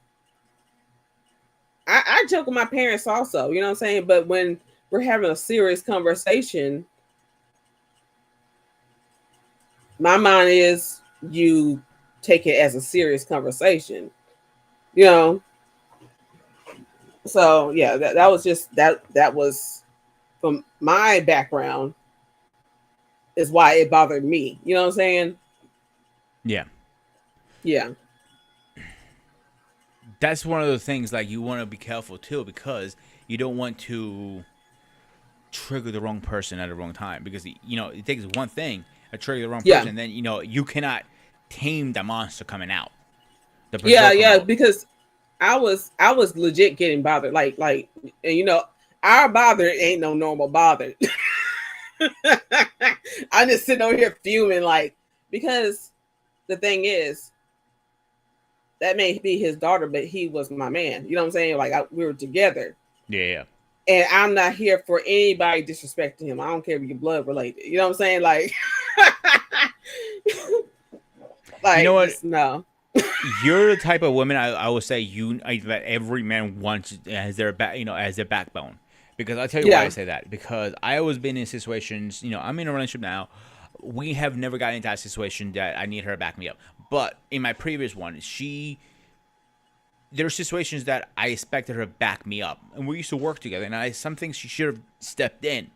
I joke with my parents also, you know what I'm saying? But when we're having a serious conversation, my mind is you take it as a serious conversation, you know? So yeah, that was just that was from my background is why it bothered me. You know what I'm saying? Yeah. Yeah. That's one of the things, like, you want to be careful too, because you don't want to trigger the wrong person at the wrong time, because it takes one thing to trigger the wrong Yeah. person, and then you cannot tame the monster coming out, the Yeah, berserker yeah, mode. because I was legit getting bothered. Like and our bother ain't no normal bother. I'm just sitting over here fuming, like, because the thing is, that may be his daughter, but he was my man. You know what I'm saying? Like we were together, Yeah. and I'm not here for anybody disrespecting him. I don't care if you're blood related. You know what I'm saying? Like, You know like what? just no. You're the type of woman I would say that every man wants as their as their backbone. Because I'll tell you why I Yeah, say that. Because I always been in situations. I'm in a relationship now. We have never gotten into that situation that I need her to back me up. But in my previous one, there are situations that I expected her to back me up, and we used to work together. And some things she should have stepped in.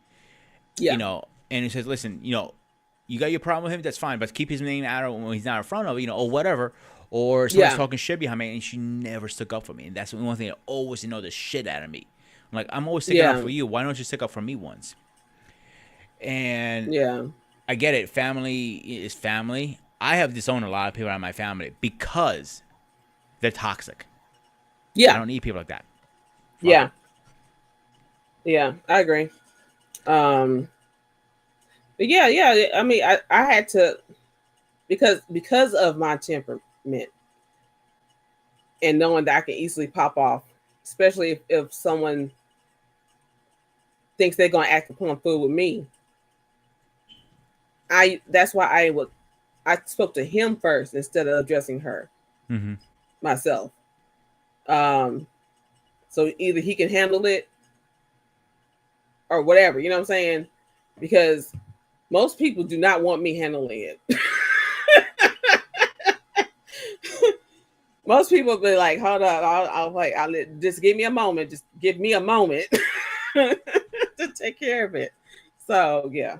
yeah, And he says, listen, you got your problem with him, that's fine, but keep his name out of when he's not in front of, or whatever. Or somebody's yeah, talking shit behind me, and she never stuck up for me. And that's the one thing that always the shit out of me. I'm like, I'm always sticking up yeah, for you. Why don't you stick up for me once? And yeah, I get it. Family is family. I have disowned a lot of people out of my family because they're toxic. I yeah, don't need people like that. Fuck yeah, them. yeah. I agree. Um, but yeah. I mean, I had to because of my temperament and knowing that I can easily pop off, especially if someone thinks they're gonna act upon food with me. That's why I spoke to him first instead of addressing her Mm-hmm. myself. Um, so either he can handle it or whatever, you know what I'm saying? Because most people do not want me handling it. Most people be like, hold up, I'll just give me a moment, just give me a moment to take care of it. So yeah,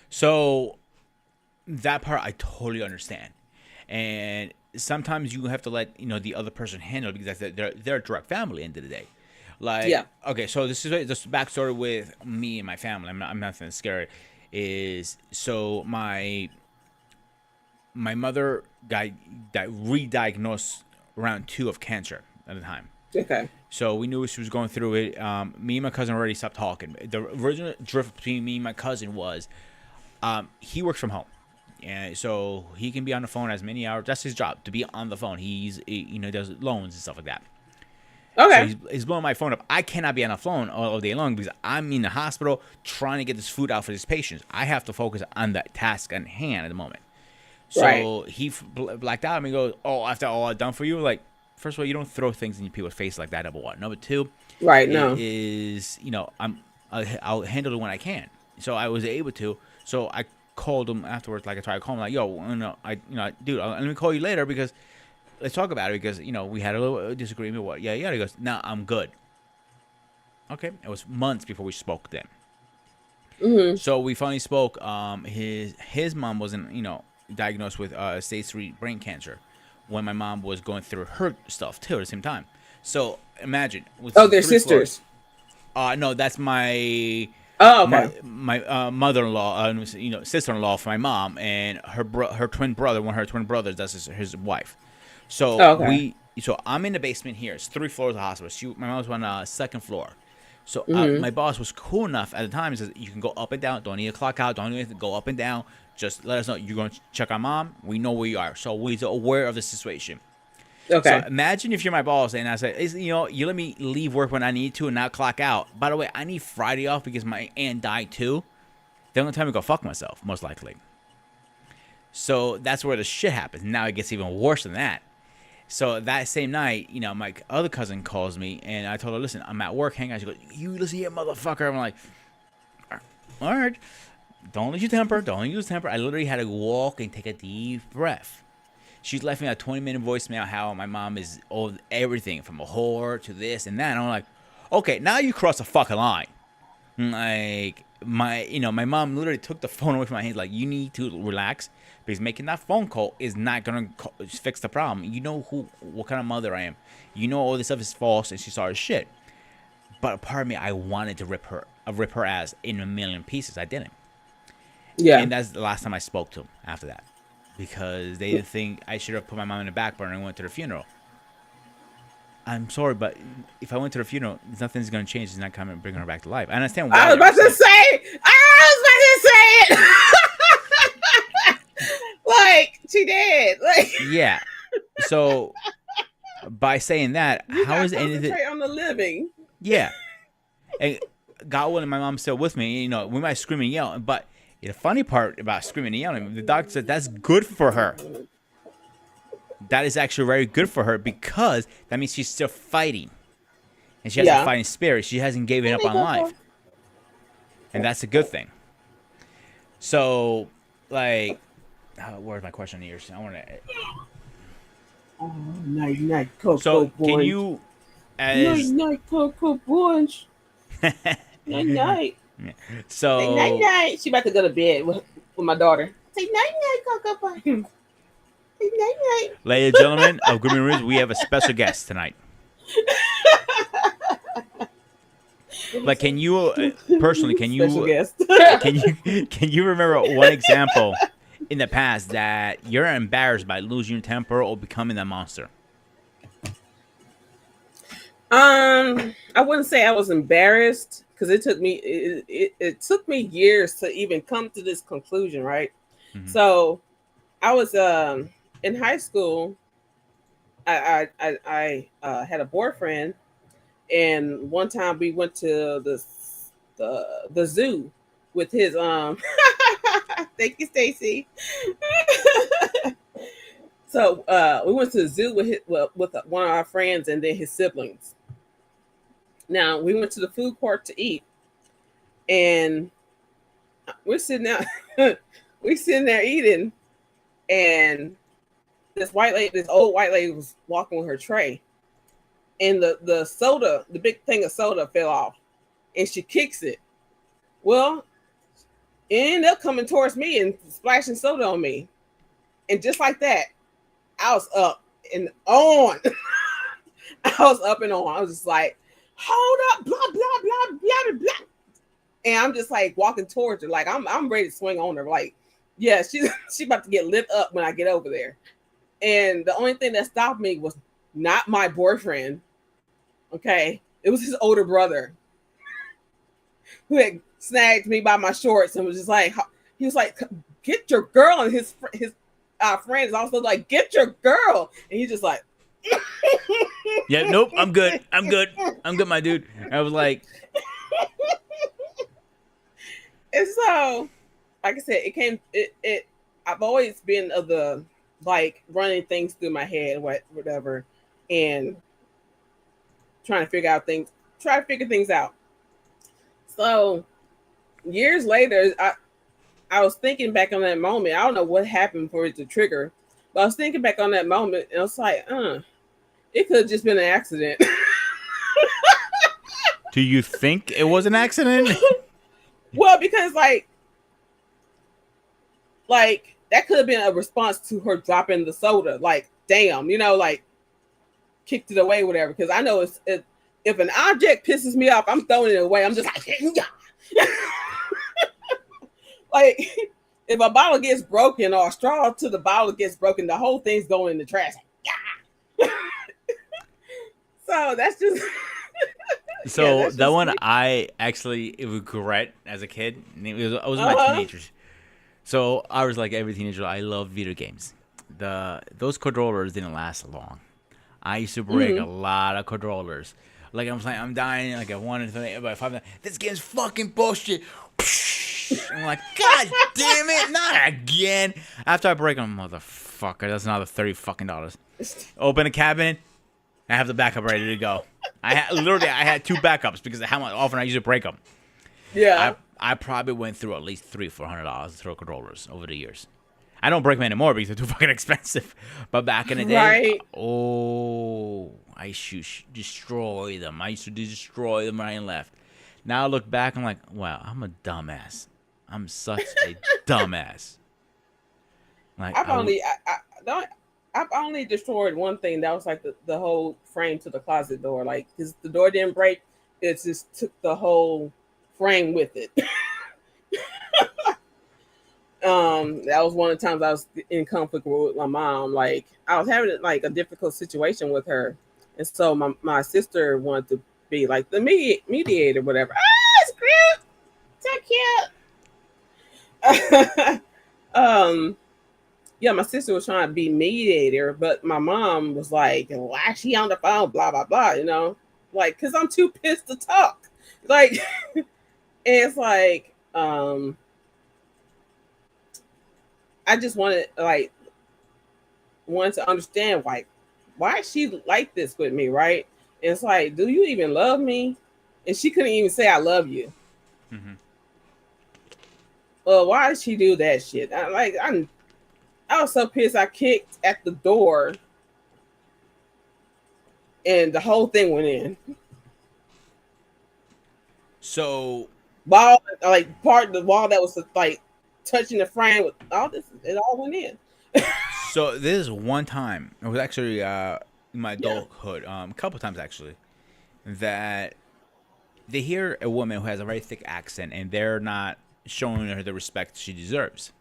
So that part I totally understand. And sometimes you have to let the other person handle it, because they're a direct family at the end of the day. Like, yeah, okay, so this is just backstory with me and my family. I'm nothing scary. Is so my mother got re-diagnosed round two of cancer at the time. okay, So we knew she was going through it. Me and my cousin already stopped talking. The original drift between me and my cousin was, he works from home, and so he can be on the phone as many hours. That's his job, to be on the phone. He does loans and stuff like that. So okay, he's blowing my phone up. I cannot be on the phone all day long because I'm in the hospital trying to get this food out for these patients. I have to focus on the task at hand at the moment. right, So he blacked out and he goes, "Oh, after all I've done for you, like, first of all, you don't throw things in people's face like that. Number one. Number two, right, it no, is I'll handle it when I can." So I was able to. So I called him afterwards. Like, I tried to call him, like, "Yo, dude, let me call you later because let's talk about it, because we had a little disagreement. What? Yeah, yeah." He goes, "No, I'm good." Okay. It was months before we spoke then. mm-hmm. So we finally spoke. His mom wasn't diagnosed with stage 3 brain cancer when my mom was going through her stuff too at the same time. So imagine with Oh, they're three floors. sisters. No, that's my Oh, okay. mother-in-law, sister-in-law for my mom, and her twin brother, one of her twin brothers, that's his wife. So Oh, okay. so I'm in the basement here. It's 3 floors of the hospital. My mom's on the second floor. So Mm-hmm. my boss was cool enough at the time. He says, you can go up and down. Don't need to clock out. Don't need to go up and down. Just let us know you're going to check on mom. We know where you are. So we're aware of the situation. So Okay. imagine if you're my boss and I say, you let me leave work when I need to and not clock out. By the way, I need Friday off because my aunt died too. They're going to tell me to go fuck myself, most likely. So that's where the shit happens. Now it gets even worse than that. So that same night, my other cousin calls me and I told her, listen, I'm at work. Hang on. She goes, you listen here, motherfucker. I'm like, all right. Don't lose your temper. Don't lose temper. I literally had to walk and take a deep breath. She's left me a 20-minute voicemail how my mom is everything from a whore to this and that. And I'm like, okay, now you cross a fucking line. Like my mom literally took the phone away from my hands. Like, you need to relax because making that phone call is not gonna fix the problem. You know what kind of mother I am. You know all this stuff is false, and she saw her shit. But a part of me, I wanted to rip her ass in a million pieces. I didn't, Yeah. and that's the last time I spoke to him after that, because they didn't think I should have put my mom in the back burner and went to the funeral. I'm sorry, but if I went to the funeral, nothing's gonna change. It's not coming and bringing her back to life. I understand why. I was about to say. I was about to say it. Like she did. Like Yeah. So by saying that, you how got is to anything? concentrate on the living. Yeah. And God willing, my mom's still with me. We might scream and yell, but the funny part about screaming and yelling, the doctor said that's good for her. That is actually very good for her because that means she's still fighting, and she has a fighting spirit. She hasn't given up on life, and that's a good thing. So, like, where's my question here? I want to. Oh, night night cocoa So, can bunch. you, Night as night cocoa bunch. Night night. Say night so, night. She about to go to bed with my daughter. Say night night cocoa bunch. Say night night. ladies and gentlemen of Grooming Rooms, we have a special guest tonight. Like, can you personally? Can Special you? guest. Can you remember one example in the past that you're embarrassed by losing your temper or becoming a monster? I wouldn't say I was embarrassed because it took me years to even come to this conclusion, right? Mm-hmm. So I was in high school. I had a boyfriend, and one time we went to the zoo with his thank you, Stacy. So we went to the zoo with one of our friends and then his siblings. Now we went to the food court to eat, and we're sitting there, we sitting there eating, and this old white lady was walking with her tray, and the soda, the big thing of soda fell off, and she kicks it. Well, it ended up coming towards me and splashing soda on me, and just like that, I was up and on. I was up and on. I was just like, hold up, blah blah blah blah blah, and I'm just like walking towards her, like I'm ready to swing on her. Like, yeah, she about to get lit up when I get over there. And the only thing that stopped me was not my boyfriend. Okay, it was his older brother who had snagged me by my shorts and was just like, he was like, get your girl, and his friend is also like, get your girl, and he's just like. Yeah, nope, I'm good, my dude. I was like, and so, like I said, it. I've always been of the like running things through my head, whatever, and trying to figure things out. So years later, I was thinking back on that moment. I don't know what happened for it to trigger, but I was thinking back on that moment, and I was like, it could have just been an accident. do you think it was an accident? Well, because like that could have been a response to her dropping the soda. Like, damn, like kicked it away, whatever. Because I know if an object pisses me off, I'm throwing it away. I'm just like, yeah. Like if a bottle gets broken or a straw to the bottle gets broken, the whole thing's going in the trash. Yeah. So that's just So that's that just one me. I actually regret as a kid. I was in my teenagers. So I was like every teenager. I love video games. Those controllers didn't last long. I used to break a lot of controllers. Like I'm saying, I'm dying. Like I wanted to, by 5. This game's fucking bullshit. I'm like, God damn it, not again. After I break them, motherfucker, that's another $30 Open a cabinet. I have the backup ready to go. I had 2 backups because of how often I used to break them. Yeah. I probably went through at least $300-$400 to throw controllers over the years. I don't break them anymore because they're too fucking expensive. But back in the day, Right. I used to destroy them. I used to destroy them right and left. Now I look back, I'm like, wow, I'm a dumbass. I'm such a dumbass. Like I've only destroyed one thing. That was like the whole frame to the closet door. Like, because the door didn't break, it just took the whole frame with it. That was one of the times I was in conflict with my mom. Like, I was having like a difficult situation with her, and so my sister wanted to be like the mediator, whatever. Ah, it's cute, so cute. Yeah, my sister was trying to be mediator, but my mom was like, why is she on the phone? Blah blah blah. Like, cause I'm too pissed to talk. Like, and it's like, I just wanted to understand, like, why is she like this with me, right? And it's like, do you even love me? And she couldn't even say I love you. mm-hmm. Well, why did she do that shit? I was so pissed. I kicked at the door, and the whole thing went in. So Wall, like part of the wall that was like touching the frame with all this, it all went in. So this is one time. It was actually in my Yeah. adulthood, a couple times actually, that they hear a woman who has a very thick accent and they're not showing her the respect she deserves.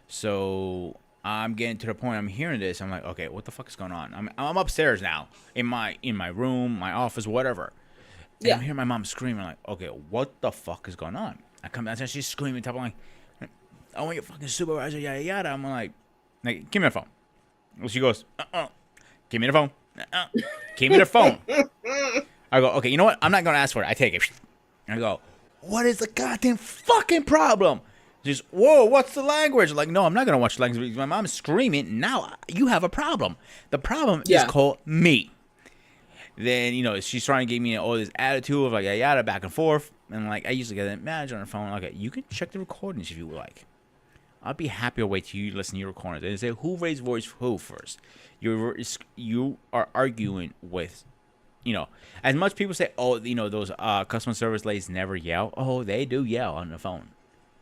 So I'm getting to the point. I'm hearing this. I'm like, okay, what the fuck is going on? I'm upstairs now in my room, my office, whatever. And Yeah. I'm hearing my mom screaming. Like, okay, what the fuck is going on? I come downstairs. She's screaming. Top. I'm like, I want your fucking supervisor. Yada yada. I'm like, give me the phone. Well, she goes, give me the phone. Give me the phone. I go, okay, you know what? I'm not gonna ask for it. I take it. I go, what is the goddamn fucking problem? She's, whoa, what's the language? Like, no, I'm not gonna watch the language. My mom's screaming. Now you have a problem. The problem is called me. Then, she's trying to give me all this attitude of like yada yada back and forth. And like I usually get that manager on the phone. Okay, you can check the recordings if you would like. I'll be happy to wait till you listen to your recordings and say who raised voice who first. You are arguing with, as much people say, oh, those customer service ladies never yell. Oh, they do yell on the phone.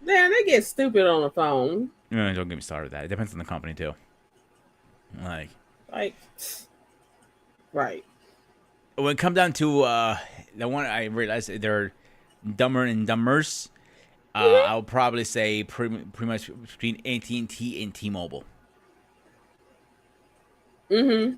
Man, they get stupid on the phone. Don't get me started with that. It depends on the company too. Like, right. when it comes down to the one, I realized they're dumber and dumbers. I'll probably say pretty much between AT&T and T-Mobile. Mm-hmm.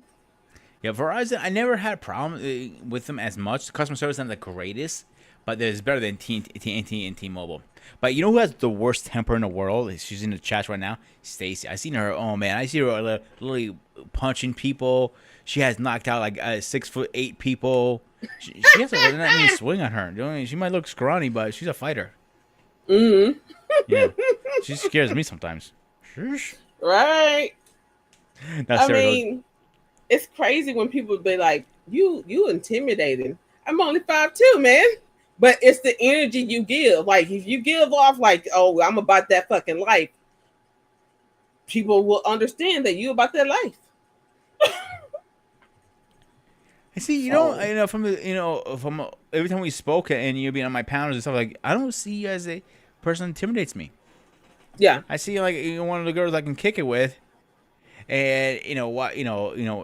Yeah, Verizon, I never had a problem with them as much. The customer service is not the greatest, but it's better than AT&T and T-Mobile. But you know who has the worst temper in the world? She's in the chat right now. Stacy. I seen her. Oh man, I see her literally punching people. She has knocked out like 6'8" people. She has a not even swing on her. She might look scrawny, but she's a fighter. Mm-hmm. Yeah, she scares me sometimes. Right. That's it's crazy when people be like, "You intimidating." I'm only 5'2", man. But it's the energy you give. Like, if you give off like, "Oh, I'm about that fucking life," people will understand that you about that life. I see. From every time we spoke and you being on my panels and stuff, like I don't see you as a person that intimidates me. Yeah. I see you like you're one of the girls I can kick it with. and what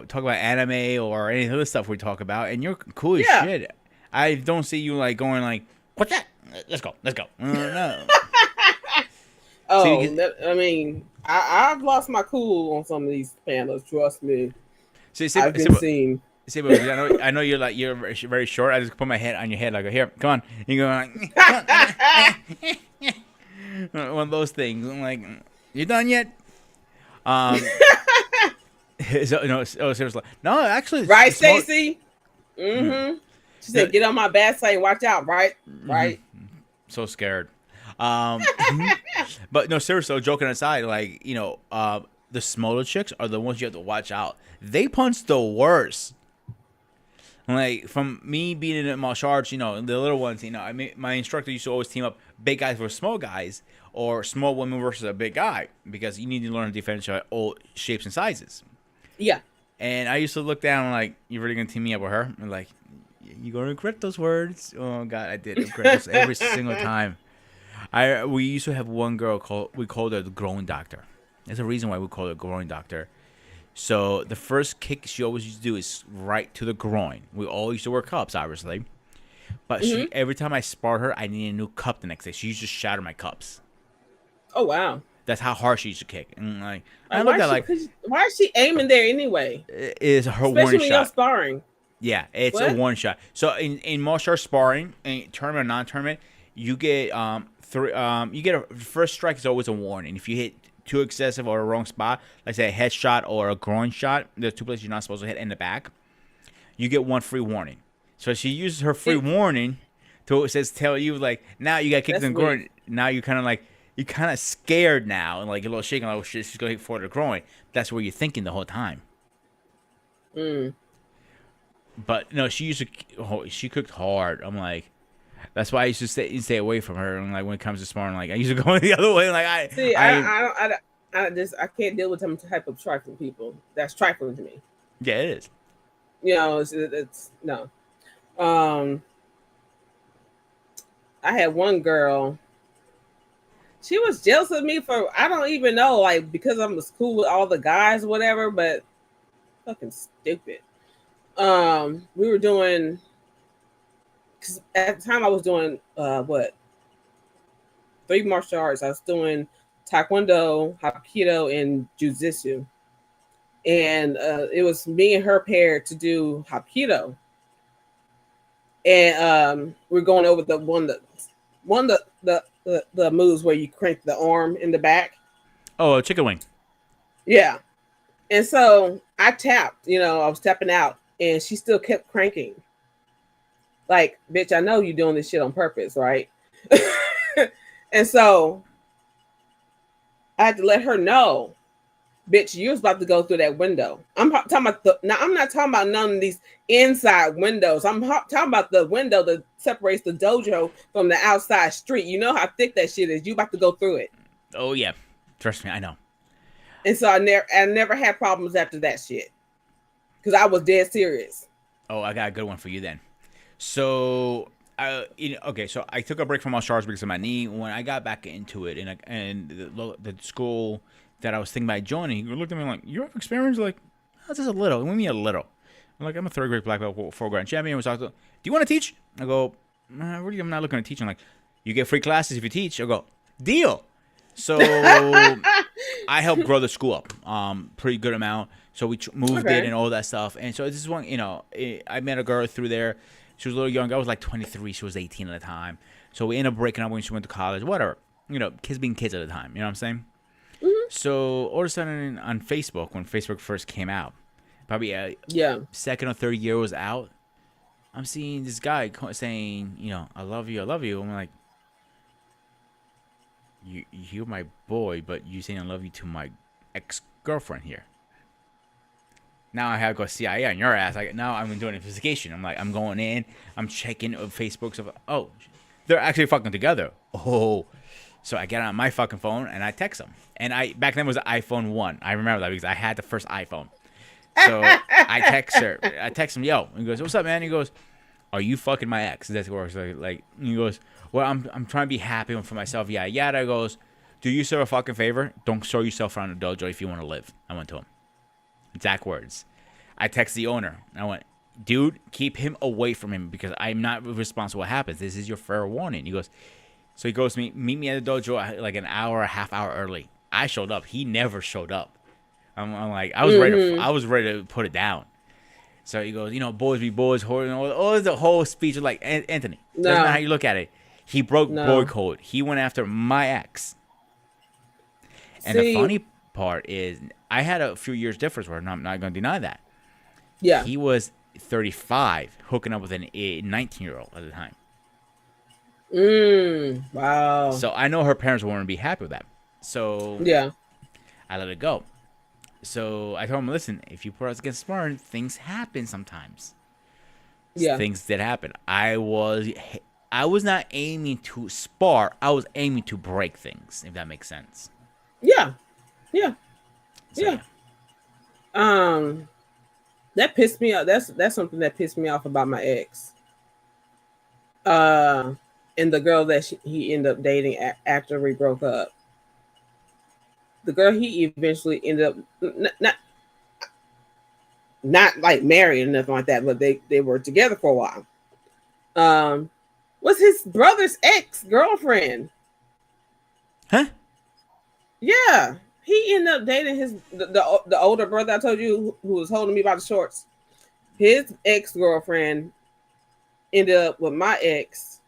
talk about anime or any other stuff we talk about, and you're cool as Yeah. shit. I don't see you like going like, what's that? Let's go. No. So you Oh, can, I mean, I've lost my cool on some of these panels. Trust me, see, I've been seen. but I know you're very short. I just put my head on your head like, here, come on. And you go like, come on. One of those things. I'm like, you done yet? So, no, seriously. No, actually, Right, it's more- Stacy? Mm-hmm. She said, "Get on my bad side. Watch out." Right, right. so scared. But no, seriously, joking aside, like the smaller chicks are the ones you have to watch out. They punch the worst. Like from me being in martial arts, the little ones, I mean, my instructor used to always team up big guys versus small guys, or small women versus a big guy, because you need to learn to differentiate all shapes and sizes. Yeah. And I used to look down like, you really gonna team me up with her? And like, you gonna regret those words? Oh God, I did regret those every single time. We used to have one girl we called her the growing doctor. There's a reason why we call her growing doctor. So the first kick she always used to do is right to the groin. We all used to wear cups, obviously. But every time I sparred her, I needed a new cup the next day. She used to shatter my cups. Oh wow. That's how hard she used to kick. And like, I Like, looked at like, why is she aiming there anyway? it is her Especially one when you're shot. sparring. Yeah, it's a What? one shot. So in martial arts sparring, in tournament or non-tournament, you get you get a first strike is always a warning. If you hit too excessive or a wrong spot, like say a headshot or a groin shot, there's two places you're not supposed to hit in the back. You get one free warning. So she uses her free warning to tell you like, now you got kicked in the groin. Now you're kind of scared now, and like a little shaking, like, oh shit, she's gonna hit for the groin. That's what you're thinking the whole time. But no, she cooked hard. I'm like, that's why I used to stay away from her. And like when it comes to sparring, like I used to go the other way. Like I can't deal with some type of trifling people. That's trifling to me. Yeah, it is. It's no. I had one girl. She was jealous of me for I don't even know, like because I'm cool with all the guys, whatever. But fucking stupid. We were doing. Because at the time I was doing 3 martial arts. I was doing taekwondo, hapkido, and jujitsu. And it was me and her paired to do hapkido. And we're going over the moves where you crank the arm in the back. Oh, a chicken wing. Yeah. And so I tapped, I was tapping out, and she still kept cranking. Like, bitch, I know you're doing this shit on purpose, right? And so I had to let her know, bitch, you was about to go through that window. I'm talking about I'm not talking about none of these inside windows. I'm talking about the window that separates the dojo from the outside street. You know how thick that shit is. You about to go through it. Oh yeah, trust me, I know. And so I never had problems after that shit, because I was dead serious. Oh, I got a good one for you then. So, okay, so I took a break from martial arts because of my knee. When I got back into it, and the school that I was thinking about joining, he looked at me like, "You have experience?" Like, oh, just a little. What do you mean a little? I'm like, I'm a 3rd grade black belt, 4 grand champion. Was like, do you want to teach? I go, really, I'm not looking to teach. I'm like, you get free classes if you teach. I go, deal. So I helped grow the school up, pretty good amount. So we moved it and all that stuff. And so this is one, I met a girl through there. She was a little young. I was like 23. She was 18 at the time. So we ended up breaking up when she went to college. Whatever. Kids being kids at the time. You know what I'm saying? Mm-hmm. So all of a sudden on Facebook, when Facebook first came out, probably 2nd or 3rd year was out, I'm seeing this guy saying, I love you, I love you. I'm like, you're my boy, but you saying I love you to my ex-girlfriend here. Now I have to go CIA on your ass. Now I'm doing an investigation. I'm like, I'm going in. I'm checking Facebook stuff. Oh, they're actually fucking together. Oh, so I get on my fucking phone and I text them. And back then it was the iPhone 1. I remember that because I had the first iPhone. So I text her. I text him, yo. He goes, what's up, man? He goes, are you fucking my ex? That's what it's like. He goes, well, I'm trying to be happy for myself. Yada. He goes, do you yourself a fucking favor? Don't show yourself around the dojo if you want to live. I went to him. Exact words. I text the owner. I went, dude, keep him away from him because I'm not responsible. What happens? This is your fair warning. He goes, so he goes to meet me at the dojo like an hour, a half hour early. I showed up. He never showed up. I'm like, I was ready to put it down. So he goes, boys be boys, the whole speech of like, Anthony, doesn't matter how you look at it. He broke boy code. He went after my ex. And the funny part is, I had a few years difference where I'm not going to deny that. Yeah. He was 35, hooking up with a 19-year-old at the time. Wow. So I know her parents wouldn't be happy with that. So yeah, I let it go. So I told him, listen, if you put us against Spartan, things happen sometimes. Yeah. Things did happen. I was not aiming to spar. I was aiming to break things, if that makes sense. Yeah. Yeah. So, yeah. That pissed me off. That's something that pissed me off about my ex. And the girl that he ended up dating after we broke up. The girl he eventually ended up not like married or nothing like that, but they were together for a while. Was his brother's ex-girlfriend. Huh? Yeah. He ended up dating the older brother I told you who was holding me by the shorts. His ex-girlfriend ended up with my ex.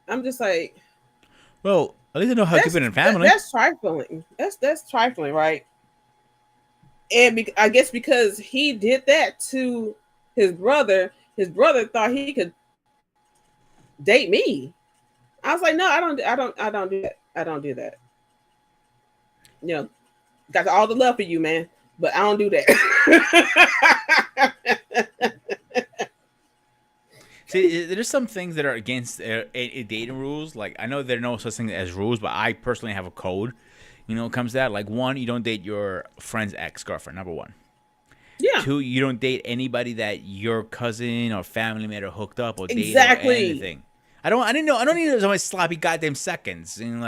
I'm just like, well, at least I know how to keep it in family. That's trifling. That's trifling, right? And I guess because he did that to his brother thought he could date me. I was like, no, I don't do that. I don't do that. Got all the love for you, man, but I don't do that. See, there's some things that are against dating rules. Like, I know there are no such thing as rules, but I personally have a code. It comes to that. Like, 1, you don't date your friend's ex-girlfriend, number 1. Yeah. 2, you don't date anybody that your cousin or family member hooked up or dated or anything. I don't need those sloppy goddamn seconds. And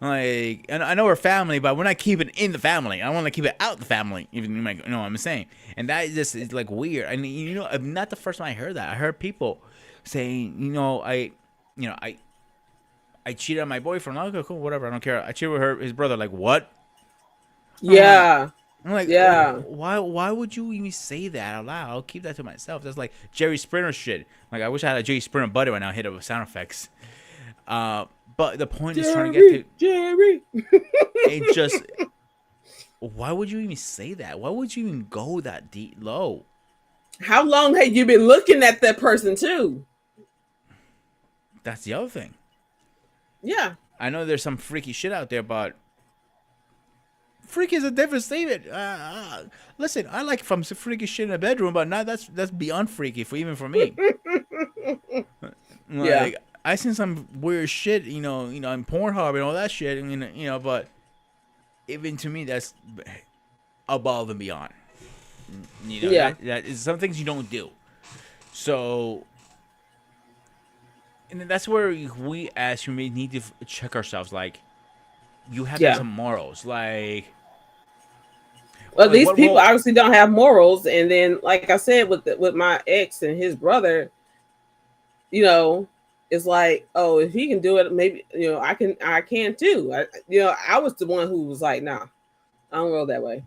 and I know we're family, but we're not keeping it in the family. I want to keep it out the family. Even you might know what I'm saying. And that is like weird. I mean, not the first time I heard that. I heard people saying, I cheated on my boyfriend. Okay, cool, whatever. I don't care. I cheated with his brother. Like, what? Yeah. I'm like, yeah. Why would you even say that out loud? I'll keep that to myself. That's like Jerry Springer shit. Like, I wish I had a Jerry Springer buddy right now. Hit it with sound effects. But the point is trying to get to Jerry. It just. Why would you even say that? Why would you even go that deep low? How long have you been looking at that person too? That's the other thing. Yeah. I know there's some freaky shit out there, but freaky is a different statement. Listen, I like some freaky shit in the bedroom, but not that's beyond freaky even for me. Yeah. I seen some weird shit, in Pornhub and all that shit, but even to me, that's above and beyond. Yeah. That is some things you don't do. So, and that's where we as humans need to check ourselves. Like, you have some morals. Like, well, these people obviously don't have morals. And then, like I said, with my ex and his brother, it's like, oh, if he can do it, maybe I can too. I was the one who was like, nah, I don't roll that way.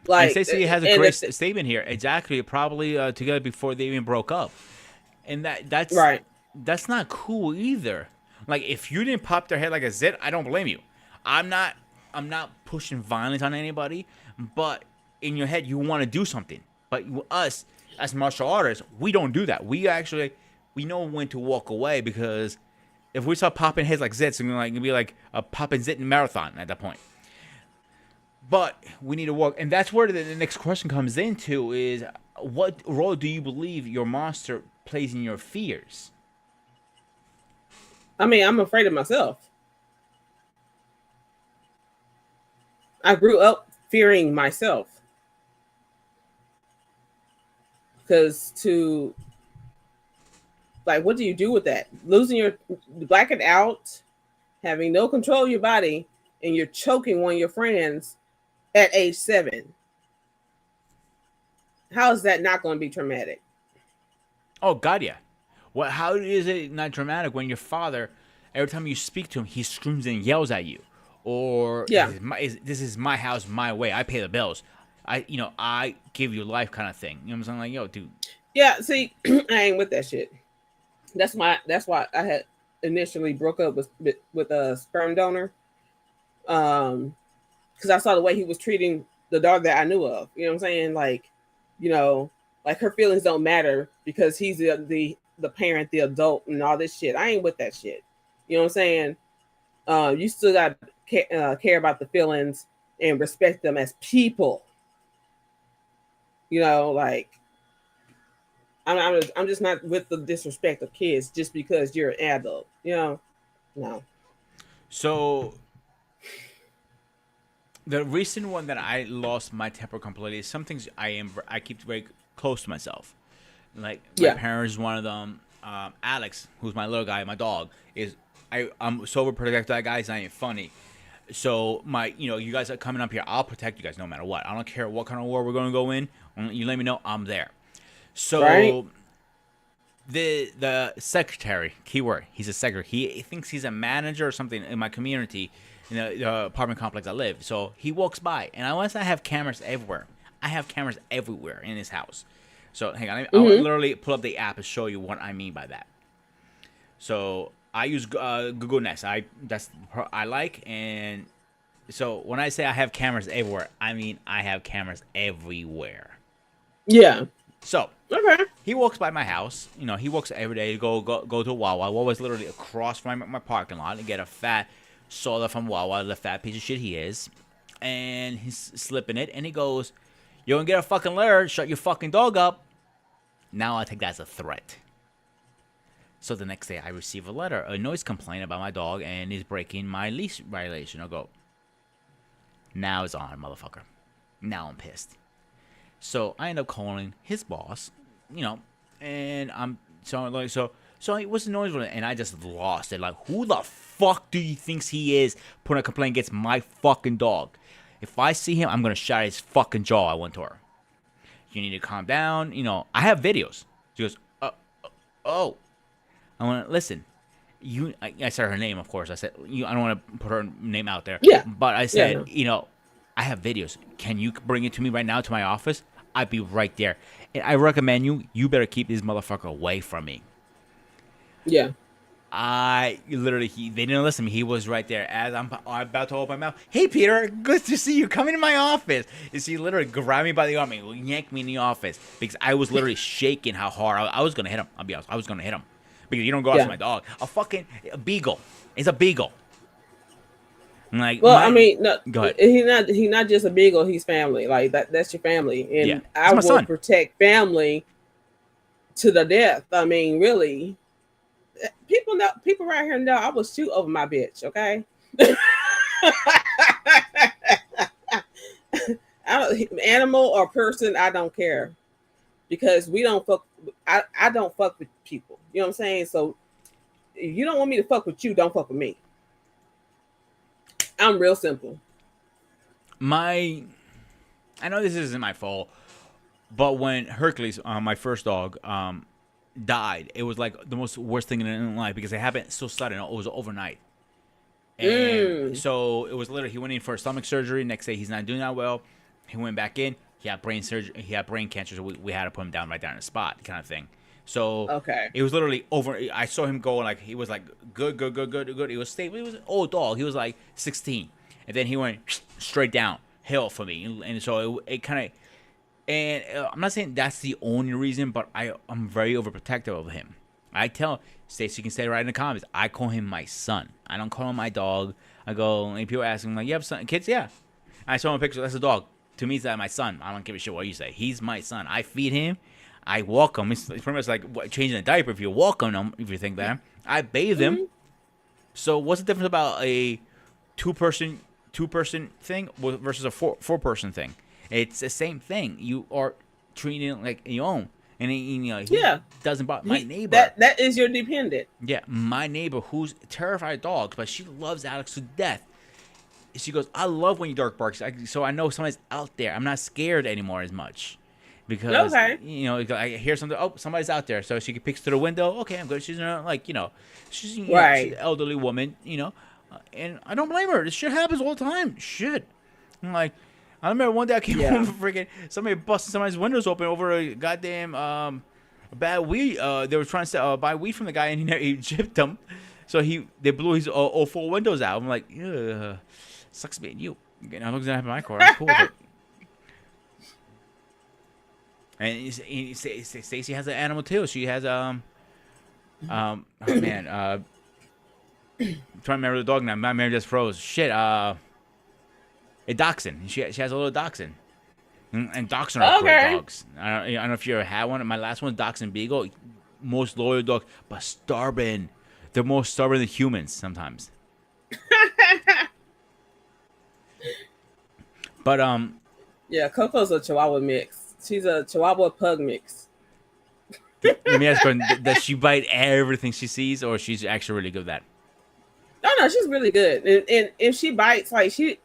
Like, and Stacey has a great statement here. Exactly, probably together before they even broke up, and that's right. That's not cool either. Like, if you didn't pop their head like a zit, I don't blame you. I'm not pushing violence on anybody, but in your head you want to do something. But us as martial artists, we don't do that. We know when to walk away, because if we start popping heads like zits, it'd be like a popping zit in marathon at that point. But we need to walk, and that's where the next question comes into is, what role do you believe your monster plays in your fears? I mean, I'm afraid of myself. I grew up fearing myself. Because what do you do with that? Losing blacking out, having no control of your body, and you're choking one of your friends at age 7. How is that not going to be traumatic? Oh God, yeah. What? How is it not dramatic when your father, every time you speak to him, he screams and yells at you, or Yeah. this is my house, my way. I pay the bills. I give you life, kind of thing. You know what I'm saying? Like, yo, dude. Yeah, see, I ain't with that shit. That's why I had initially broke up with a sperm donor. Because I saw the way he was treating the dog that I knew of. You know what I'm saying? Like, you know, like her feelings don't matter because he's the parent, the adult, and all this shit. I ain't with that shit. You know what I'm saying? You still got to care about the feelings and respect them as people. You know, like I'm just not with the disrespect of kids just because you're an adult. You know, no. So the recent one that I lost my temper completely is some things I keep very close to myself. Like my Yeah. parents, one of them, Alex, who's my little guy, my dog, is I'm so overprotective of that guy. It's not even funny. So you guys are coming up here. I'll protect you guys no matter what. I don't care what kind of war we're going to go in. You let me know. I'm there. Right. So the secretary, keyword, he's a secretary. He thinks he's a manager or something in my community, in the apartment complex I live. So he walks by, and unless I have cameras everywhere, I have cameras everywhere in his house. So hang on, I'll Mm-hmm. literally pull up the app and show you what I mean by that. So I use Google Nest. I like, and so when I say I have cameras everywhere, I mean I have cameras everywhere. Yeah. So Okay. he walks by my house. He walks every day to go to Wawa. Wawa's literally across from my parking lot and get a fat soda from Wawa, the fat piece of shit he is. And he's slipping it, and he goes, "You gonna get a fucking letter? Shut your fucking dog up." Now I take that as a threat. So the next day I receive a letter, a noise complaint about my dog, and he's breaking my lease violation. I go, now it's on, motherfucker. Now I'm pissed. So I end up calling his boss, you know, and I'm so what's the noise? And I just lost it. Like, who the fuck do you thinks he is putting a complaint against my fucking dog? If I see him, I'm gonna shut his fucking jaw. I went to her. You need to calm down. I have videos. She goes, oh. I want to listen. I said her name, of course. I said, I don't want to put her name out there. Yeah. But I Yeah. said, No. I have videos. Can you bring it to me right now to my office? I'd be right there. And I recommend you better keep this motherfucker away from me. Yeah. They didn't listen to me. He was right there as I'm about to open my mouth. Hey, Peter, good to see you. Come into my office. And she literally grabbed me by the arm and yanked me in the office because I was literally shaking how hard I was going to hit him. I'll be honest. I was going to hit him because you don't go after my dog. A beagle. It's a beagle. I'm like, Well, I mean, no, go ahead. he not just a beagle. He's family. Like that's your family, and Yeah, I my will son. protect family to the death. I mean, really, people right here know I will shoot over my bitch. Okay. Animal or person, I don't care because we don't fuck. I don't fuck with people. You know what I'm saying? So if you don't want me to fuck with you, don't fuck with me. I'm real simple. I know this isn't my fault, but when Hercules, my first dog, died, it was like the most worst thing in life because it happened so sudden. It was overnight. And so it was literally, he went in for stomach surgery. Next day, he's not doing that well. He went back in. He had brain surgery. He had brain cancer. So we had to put him down right down in the spot, kind of thing. So Okay. it was literally over. I saw him go like he was like good. He was stable. He was an old dog. He was like 16, and then he went straight down hill for me. And so it kind of. And I'm not saying that's the only reason, but I'm very overprotective of him. I tell Stacey, you can say it right in the comments. I call him my son. I don't call him my dog. I go, and people ask him like, "You have son, kids?" Yeah. I show him a picture. That's a dog. To me, that's my son. I don't give a shit what you say. He's my son. I feed him. I walk him. It's pretty much like changing a diaper. If you walk him, if you think that, I bathe him. So what's the difference about a two-person thing versus a four-person thing? It's the same thing. You are treating it like your own. And he doesn't bother my neighbor. That is your dependent. Yeah, my neighbor who's terrified of dogs, but she loves Alex to death. she goes, I love when your dog barks. So I know somebody's out there. I'm not scared anymore as much. Because, Okay. I hear something. Oh, somebody's out there. So she peeks to the window. Okay, I'm good. She's she's she's Right. an elderly woman. And I don't blame her. This shit happens all the time. Shit. I'm like, I remember one day I came Yeah. home from freaking somebody busting somebody's windows open over a goddamn bad weed. They were trying to buy weed from the guy, and he gypped them. So they blew his all four windows out. I'm like, ugh, sucks being you. Now looks gonna happen in my car. I'm cool with it. And Stacy has an animal too. She has oh man, I'm trying to remember the dog now. My memory just froze. Shit, a dachshund. She has a little dachshund. And dachshund are great Okay. dogs. I don't know if you ever had one. My last one, dachshund beagle, most loyal dog, but stubborn. They're more stubborn than humans sometimes. But Yeah, Coco's a Chihuahua mix. She's a Chihuahua pug mix. let me ask her: does she bite everything she sees, or she's actually really good at that? No, she's really good. And if she bites, like she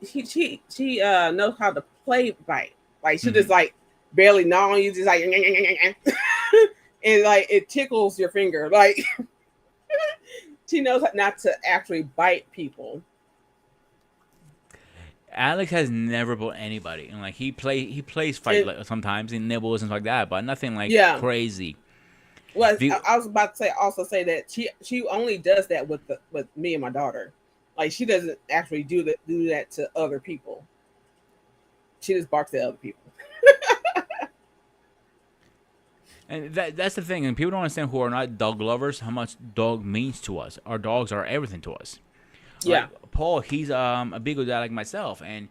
knows how to play bite. Like she just like barely gnaw on you, just like and like it tickles your finger. Like she knows not to actually bite people. Alex has never bought anybody, and like he plays fight sometimes, he nibbles and stuff like that, but nothing like crazy. Well, I was about to say that she only does that with me and my daughter. Like she doesn't actually do that to other people. She just barks at other people. And that's the thing, and people don't understand who are not dog lovers how much dog means to us. Our dogs are everything to us. Yeah. Like Paul, he's a big dad like myself, and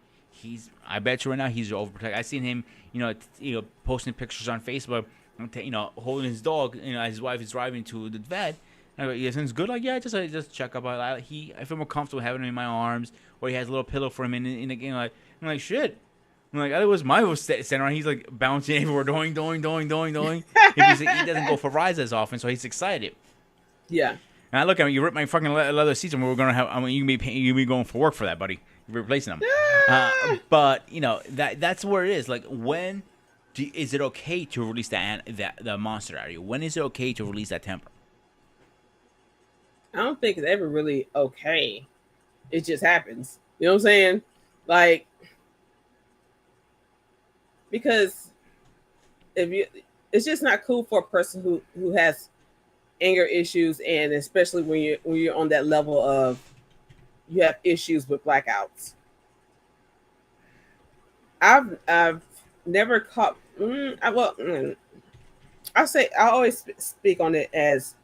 I bet you right now he's overprotective. I seen him, posting pictures on Facebook, holding his dog. His wife is driving to the vet. And I go, yeah, everything's good. Like, yeah, just check up. I feel more comfortable having him in my arms, or he has a little pillow for him in the game. Like, I'm like, shit. I'm like, I was my center, and he's like bouncing everywhere, doing. He doesn't go for rides as often, so he's excited. Yeah. And I look at him. You ripped my fucking leather seats, and we're gonna have. I mean, you can be going for work for that, buddy. You're replacing them. But that's where it is. Like, when is it okay to release the monster out of you? When is it okay to release that temper? I don't think it's ever really okay. It just happens. You know what I'm saying? Like, because it's just not cool for a person who has anger issues, and especially when you're on that level of you have issues with blackouts. I've never caught. I always speak on it as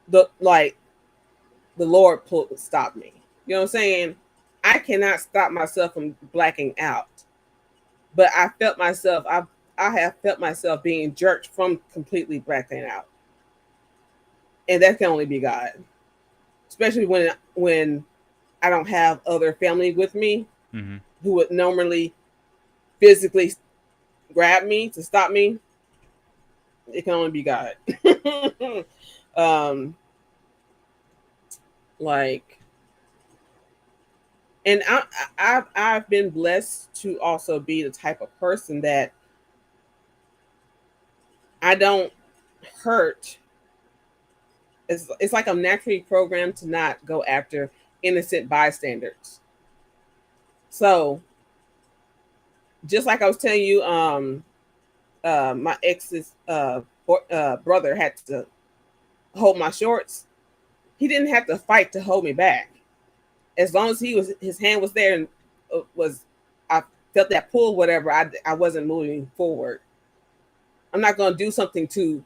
the Lord stopped me. You know what I'm saying? I cannot stop myself from blacking out, but I have felt myself being jerked from completely blacking out, and that can only be God. Especially when I don't have other family with me who would normally physically grab me to stop me. It can only be God. And I've been blessed to also be the type of person that I don't hurt. It's like I'm naturally programmed to not go after innocent bystanders. So, just like I was telling you, my ex's brother had to hold my shorts. He didn't have to fight to hold me back. As long as his hand was there and I felt that pull, whatever, I wasn't moving forward. I'm not going to do something to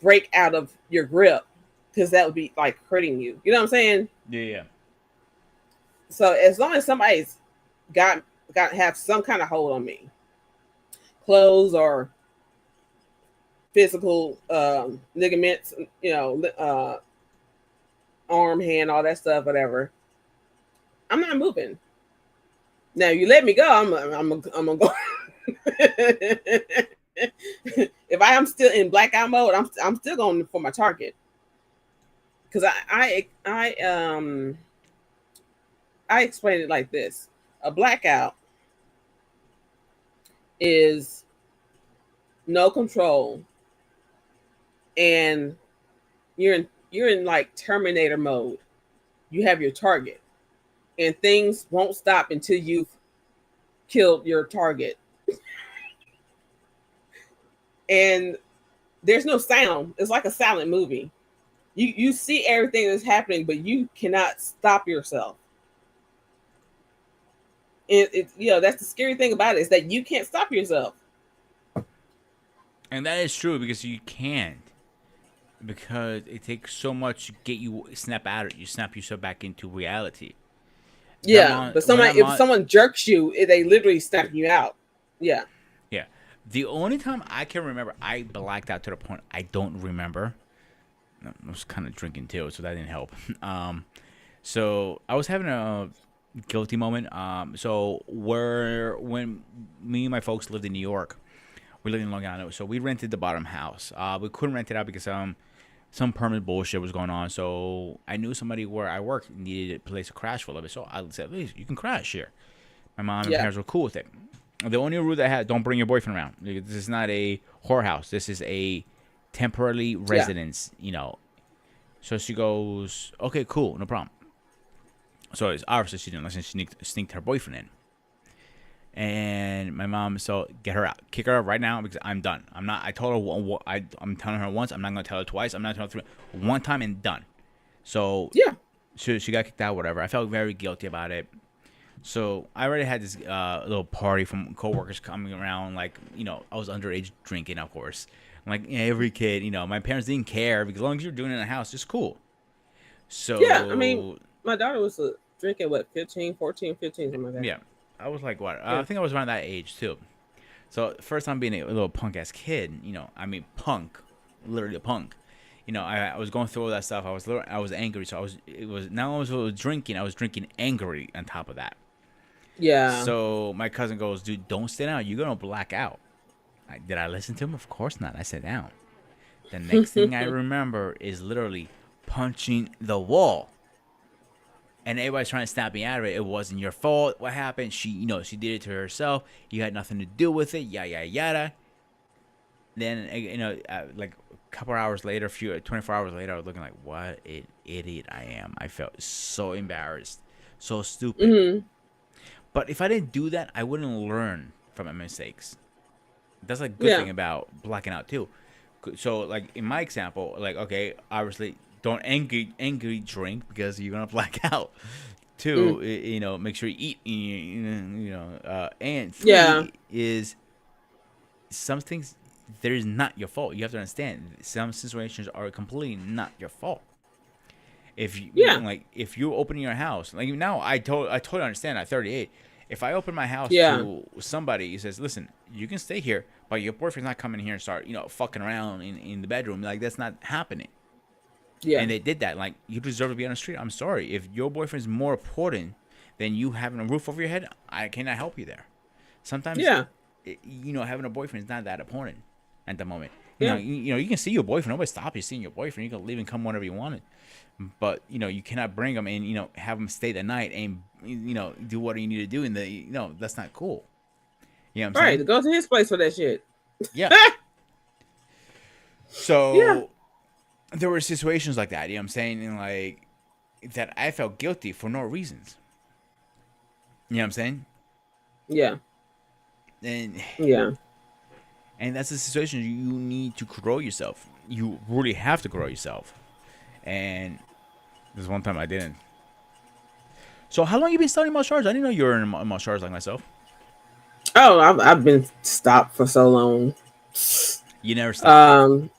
break out of your grip, because that would be like hurting you. You know what I'm saying? Yeah. So as long as somebody's got have some kind of hold on me, clothes or physical ligaments, arm, hand, all that stuff, whatever, I'm not moving. Now you let me go, I'm gonna go. If I am still in blackout mode, I'm still going for my target, because I I explain it like this: a blackout is no control, and you're in like Terminator mode. You have your target, and things won't stop until you've killed your target. And there's no sound. It's like a silent movie. You see everything that's happening, but you cannot stop yourself. And that's the scary thing about it, is that you can't stop yourself. And that is true because you can't. Because it takes so much to get you snap out of it. You snap yourself back into reality. Yeah, but if That someone jerks you, they literally snap you out. Yeah. yeah. The only time I can remember I blacked out to the point I don't remember. I was kind of drinking too, so that didn't help. So I was having a guilty moment. So when me and my folks lived in New York, we lived in Long Island, so we rented the bottom house. We couldn't rent it out because some permanent bullshit was going on. So I knew somebody where I worked needed a place to crash for a little bit. So I said, "Please, you can crash here." My mom and parents were cool with it. The only rule I had: don't bring your boyfriend around. This is not a whorehouse. This is a temporarily residence. So she goes, "Okay, cool, no problem." So it's obviously she didn't listen. She sneaked her boyfriend in. And my mom, so get her out, kick her out right now because I'm done. I'm not. I told her I'm telling her once. I'm not gonna tell her twice. I'm not telling her one time and done. So Yeah. she got kicked out. Whatever. I felt very guilty about it. So I already had this little party from coworkers coming around. Like I was underage drinking, of course. Like every kid, my parents didn't care because as long as you're doing it in the house, it's cool. So Yeah, I mean, my daughter was drinking, what, 15, 14, 15, something like that. Yeah, I was like, what? Yeah. I think I was around that age too. So first time being a little punk ass kid, I mean punk, literally a punk. I was going through all that stuff. I was angry, so it was not only was drinking, I was drinking angry on top of that. Yeah. So my cousin goes, dude, don't sit down. You're gonna black out. Did I listen to him? Of course not. I sat down. The next thing I remember is literally punching the wall. And everybody's trying to snap me out of it. It wasn't your fault. What happened? She did it to herself. You had nothing to do with it. Yada yada. Then like a couple hours later, 24 hours later, I was looking like, what an idiot I am. I felt so embarrassed, so stupid. Mm-hmm. But if I didn't do that, I wouldn't learn from my mistakes. That's a good thing about blacking out too. So like in my example, like okay, obviously don't angry drink because you're gonna black out. Two, make sure you eat. And three is some things there is not your fault. You have to understand some situations are completely not your fault. If if you open your house, like now, I totally understand at 38. If I open my house to somebody who says, "Listen, you can stay here, but your boyfriend's not coming here and start fucking around in the bedroom," like that's not happening. Yeah. And they did that. Like, you deserve to be on the street. I'm sorry. If your boyfriend's more important than you having a roof over your head, I cannot help you there. Sometimes, having a boyfriend is not that important at the moment. You can see your boyfriend. Nobody stops you seeing your boyfriend. You can leave and come whenever you wanted. But, you cannot bring him and, have him stay the night and, do what you need to do. That's not cool. You know what I'm saying? Right. Go to his place for that shit. Yeah. So there were situations like that, what I'm saying? And like that I felt guilty for no reasons. You know what I'm saying? Yeah. And that's a situation you need to grow yourself. You really have to grow yourself. And there's one time I didn't. So how long you been studying martial arts? I didn't know you were in martial arts like myself. Oh, I've been stopped for so long. You never stopped.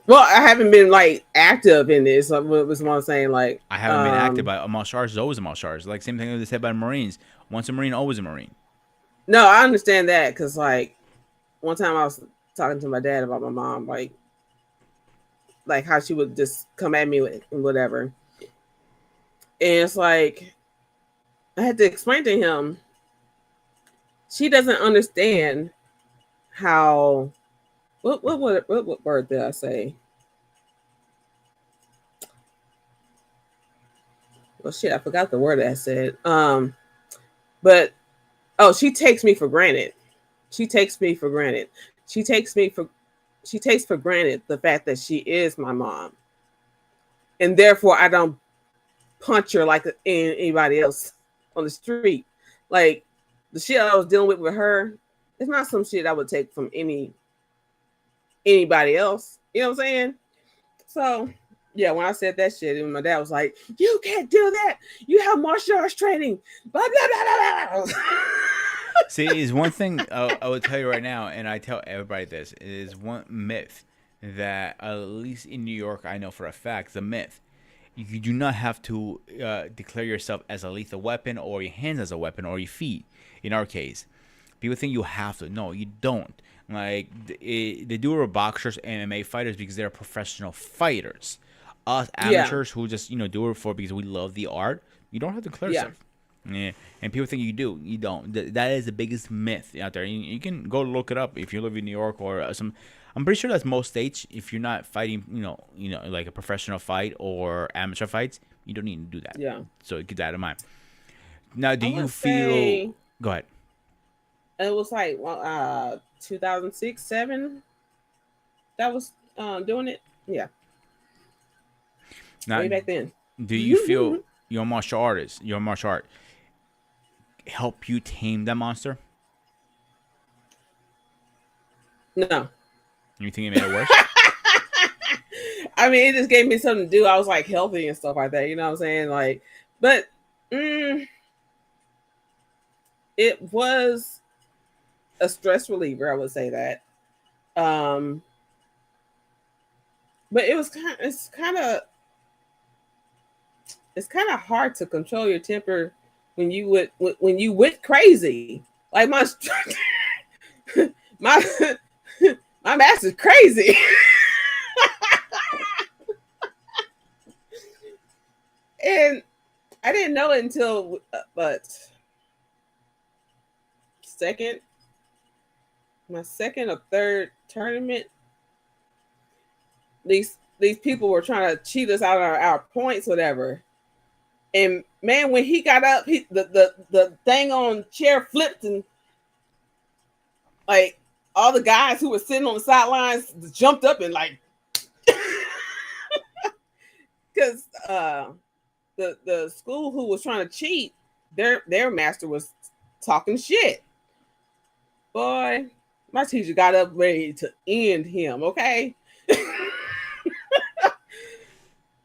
Well, I haven't been like active in this. Was what I'm saying. Like I haven't been active, but a martial arts is always a martial arts. Like same thing they said about Marines. Once a Marine, always a Marine. No, I understand that because like one time I was talking to my dad about my mom, like how she would just come at me with whatever, and it's like I had to explain to him she doesn't understand how. What word did I say? well, shit, I forgot the word that I said. But oh, she takes me for granted. She takes me for granted. She takes me for she takes for granted the fact that she is my mom, and therefore I don't punch her like anybody else on the street. Like the shit I was dealing with her, it's not some shit I would take from anybody else. You know what I'm saying? So yeah, when I said that shit, and my dad was like, "You can't do that. You have martial arts training." Blah blah blah blah blah. See, is one thing I would tell you right now, and I tell everybody this: is one myth that at least in New York, I know for a fact, the myth. You do not have to declare yourself as a lethal weapon or your hands as a weapon or your feet. In our case, people think you have to. No, you don't. Like they do it with boxers, MMA fighters because they're professional fighters. Us Yeah, amateurs who just do it for because we love the art. You don't have to declare yeah, yourself. Yeah, and people think you do. You don't. That is the biggest myth out there. You can go look it up if you live in New York or some. I'm pretty sure that's most states. If you're not fighting, like a professional fight or amateur fights, you don't need to do that. yeah. So keep that in mind. Now, do I you want to feel? say Go ahead. it was like 2006, seven. That was doing it. Yeah, Now, way back then. do you feel your martial art, help you tame that monster? No. You think it made it worse? I mean, it just gave me something to do. I was like healthy and stuff like that. You know what I'm saying? Like, but mm, it was a stress reliever. I would say that. Um, but it was it's kind of hard to control your temper when you went crazy. Like my my master's crazy. And I didn't know it until but second my second or third tournament. These people were trying to cheat us out of our points, whatever. And man, when he got up, the thing on chair flipped, and like all the guys who were sitting on the sidelines jumped up and like because the school who was trying to cheat, their master was talking shit. Boy, my teacher got up ready to end him. Okay.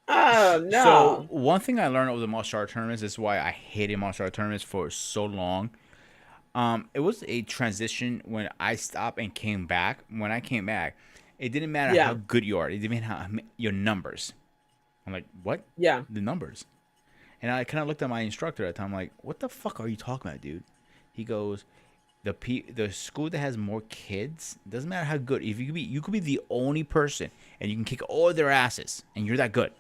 Oh So no. one thing I learned over the martial art tournaments is why I hated martial art tournaments for so long. It was a transition when I stopped and came back. When I came back, it didn't matter Yeah. how good you are. It didn't matter your numbers. I'm like, what? Yeah. The numbers. And I kind of looked at my instructor at the time, like, what the fuck are you talking about, dude? He goes, the school that has more kids doesn't matter how good. If you could be the only person and you can kick all their asses and you're that good,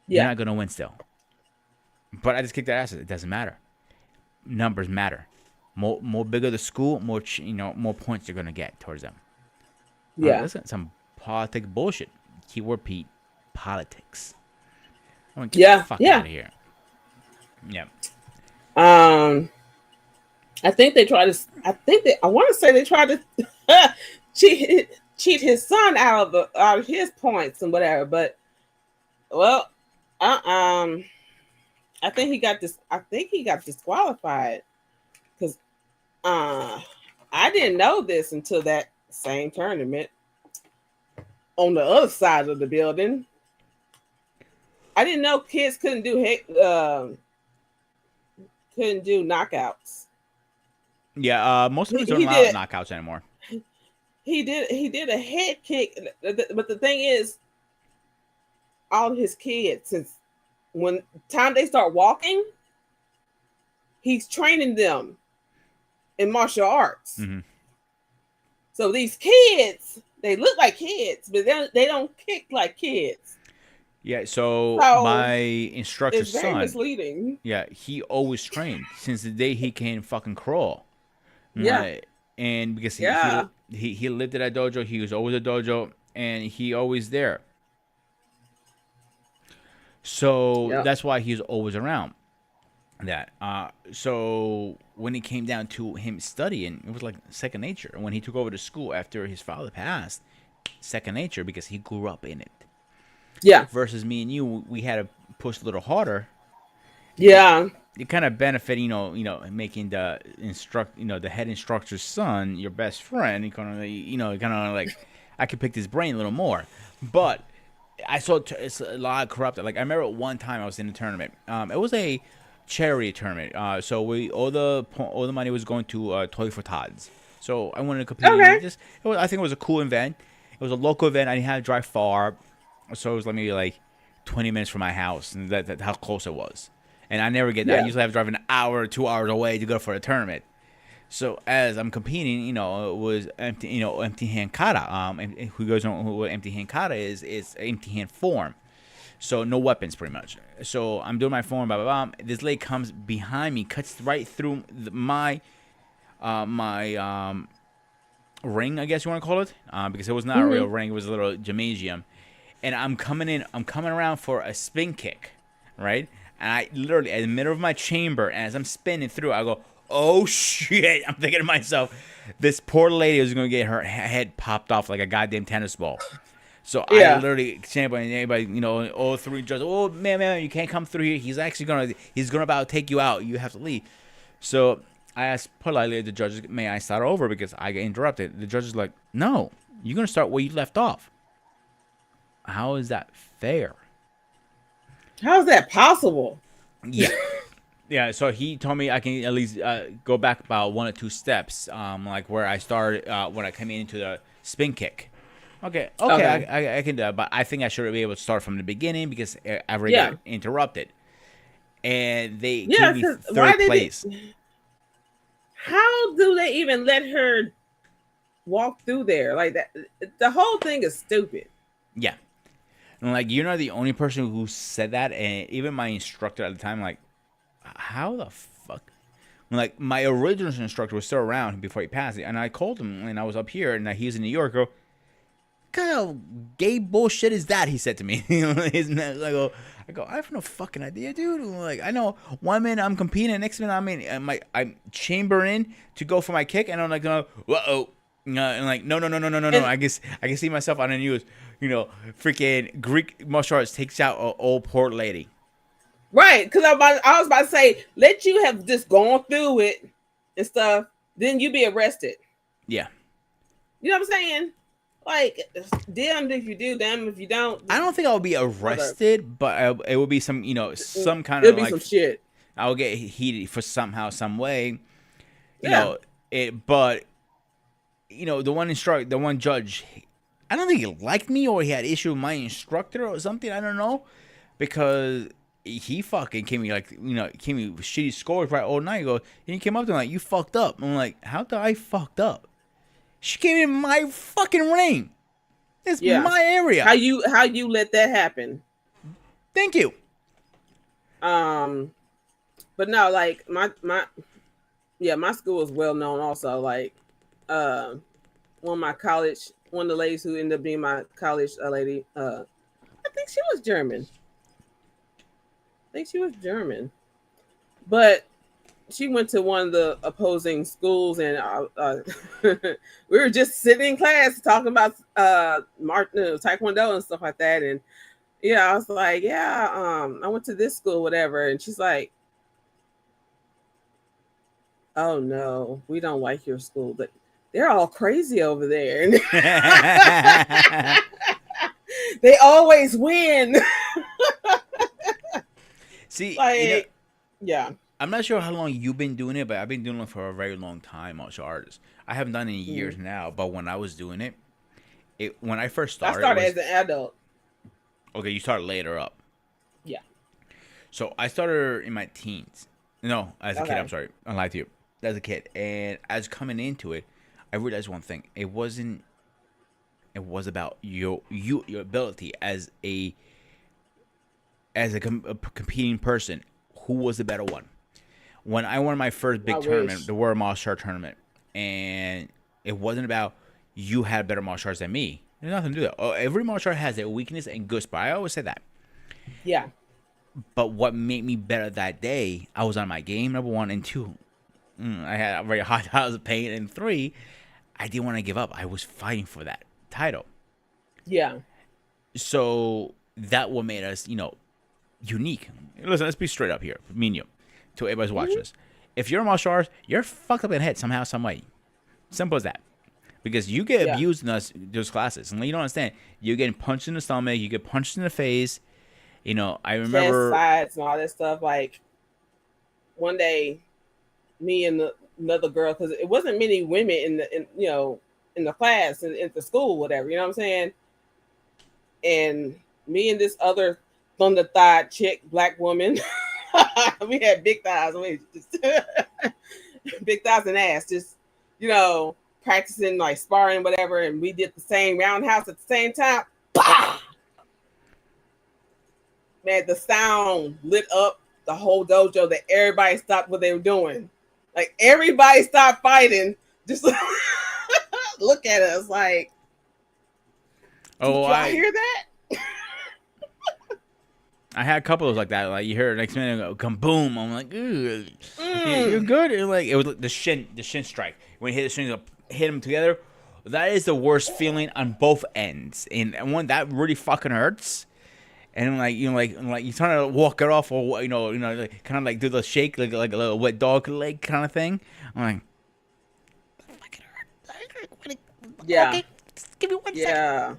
you're Yeah. not gonna win still. But I just kicked their asses. It doesn't matter. Numbers matter. More bigger the school, more points you're gonna get towards them. Yeah. Listen, some politic bullshit. Keyword Pete, politics. I'm gonna get the Yeah. fuck Yeah. out of here. Yeah. Um, I think they tried to. I want to say they tried to cheat his son out of his points and whatever. But well, uh, um, I think he got this. I think he got disqualified because uh, I didn't know this until that same tournament on the other side of the building. I didn't know kids couldn't do knockouts. Yeah. Most of He, us don't he allow did knockouts anymore. he did a head kick, but the thing is, all of his kids, since when time they start walking, he's training them in martial arts. Hmm. So these kids, they look like kids, but they don't kick like kids. Yeah. So So my instructor's it's very son, misleading. yeah, he always trained since the day he can fucking crawl. Yeah, And because yeah, he lived at that dojo, he was always a dojo, and he always there. So Yep. that's why he's always around that. So when it came down to him studying, it was like second nature. And when he took over the school after his father passed, second nature because he grew up in it. Yeah. Versus me and you, we had to push a little harder. Yeah. It kind of benefit, making the the head instructor's son your best friend. You kind of, like, I could pick his brain a little more, but I saw it's a lot of corrupted. Like I remember one time I was in a tournament. It was a charity tournament. So we all the money was going to Toy for Tots. So I wanted to compete. Okay. I think it was a cool event. It was a local event. I didn't have to drive far, so it was like maybe like 20 minutes from my house, and that how close it was. And I never get that. I Yeah. usually have to drive an hour or 2 hours away to go for a tournament. So as I'm competing, it was empty hand kata. And who goes on what empty hand kata is empty hand form. So no weapons, pretty much. So I'm doing my form, blah blah blah. This lady comes behind me, cuts right through my ring, I guess you want to call it, because it was not a real ring. It was a little gymnasium. And I'm coming around for a spin kick, right? And I literally, in the middle of my chamber, as I'm spinning through, I go, oh shit. I'm thinking to myself, this poor lady is going to get her head popped off like a goddamn tennis ball. So I Yeah. literally, anybody, all three judges, oh man, you can't come through here. He's gonna about take you out. You have to leave. So I asked politely the judges, may I start over because I get interrupted. The judge is like, no, you're gonna start where you left off. How is that fair? How is that possible? Yeah. Yeah, so he told me I can at least go back about 1 or 2 steps, like where I started when I came into the spin kick. Okay, I can do that, but I think I should be able to start from the beginning because I already got interrupted. And they Yeah. gave me 'Cause third place. How do they even let her walk through there like that? The whole thing is stupid. Yeah. And like, you're not the only person who said that, and even my instructor at the time, like, how the fuck? Like, my original instructor was still around before he passed it, and I called him, and I was up here, and he was in New York. What kind of gay bullshit is that? He said to me. I go, I have no fucking idea, dude. Like, I know 1 minute I'm competing, next minute I'm chambering to go for my kick, and I'm like, whoa. And like, no. I can see myself on the news. Freaking Greek martial arts takes out an old poor lady. Right, because I was about to say, let you have just gone through it and stuff, then you be arrested. Yeah. You know what I'm saying? Like, damn if you do, damn if you don't. I don't think I'll be arrested, but it will be some kind It'll of be like some shit. I'll get heated for somehow, some way. Yeah. But the one judge, I don't think he liked me or he had issue with my instructor or something. I don't know, because he fucking came me came me with shitty scores right all night. And he came up to me like, you fucked up. I'm like, how did I fucked up? She came in my fucking ring. It's my area. How you let that happen? Thank you. But no, like my school is well known also. Like one of the ladies who ended up being my college lady, I think she was German. But she went to one of the opposing schools, and we were just sitting in class talking about taekwondo and stuff like that. And yeah, I was like, I went to this school, whatever. And she's like, oh no, we don't like your school. But they're all crazy over there. They always win. See, like, yeah. I'm not sure how long you've been doing it, but I've been doing it for a very long time, martial artists. I haven't done it in years now, but when I was doing it, when I first started... I started as an adult. Okay, you started later up. Yeah. So I started in my teens. No, as a kid, I'm sorry. I lied to you. As a kid. And as coming into it, I realized one thing. It was about your ability as a competing person. Who was the better one? When I won my first big tournament, the World Martial Arts Tournament, and it wasn't about you had better martial arts than me. There's nothing to do with that. Every martial art has a weakness and good spot. I always say that. Yeah. But what made me better that day, I was on my game, number 1, and 2. I had a very high tiles of pain, and 3, I didn't want to give up. I was fighting for that title. Yeah. So that what made us, unique. Listen, let's be straight up here, me and you, to everybody's watching this. If you're a martial artist, you're fucked up in the head somehow, some way. Simple as that. Because you get abused in those classes, and you don't understand. You're getting punched in the stomach, you get punched in the face. I remember sides and all that stuff. Like one day, me and another girl, because it wasn't many women in the class in the school, whatever. You know what I'm saying? And me and this other thunder thigh chick, black woman, we had big thighs. Big thighs and ass, just practicing like sparring, whatever. And we did the same roundhouse at the same time. Bah! Man, the sound lit up the whole dojo that everybody stopped what they were doing. Like everybody stopped fighting. Just look at us like, I hear that? I had a couple of like that. Like you hear next minute go come boom. I'm like, you're good. And like it was the shin strike. When you hit the shin, hit them together. That is the worst feeling on both ends. And one that really fucking hurts. And like you're trying to walk it off, or like, kind of like do the shake, like a little wet dog leg kind of thing. I'm like, fucking hurt. Yeah. Okay, just give me 1 second. Yeah.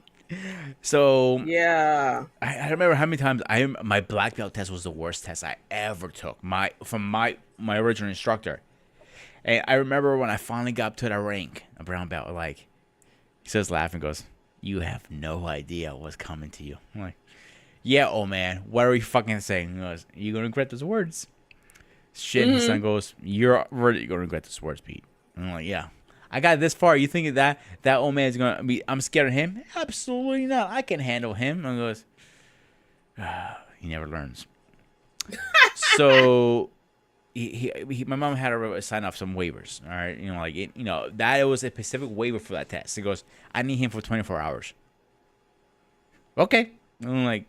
So yeah, I remember how many times my black belt test was the worst test I ever took. From my original instructor, and I remember when I finally got up to the rank, a brown belt. Like he says, laughing, goes, "You have no idea what's coming to you." I'm like, "Yeah, old man, what are you fucking saying?" He goes, "You're gonna regret those words." Shit, his son goes, "You're really gonna regret those words, Pete." And I'm like, "Yeah." I got this far. You think that old man's gonna be? I'm scared of him? Absolutely not. I can handle him. And goes, he never learns. So, my mom had to sign off some waivers. All right, that it was a specific waiver for that test. He goes, I need him for 24 hours. Okay, I'm like,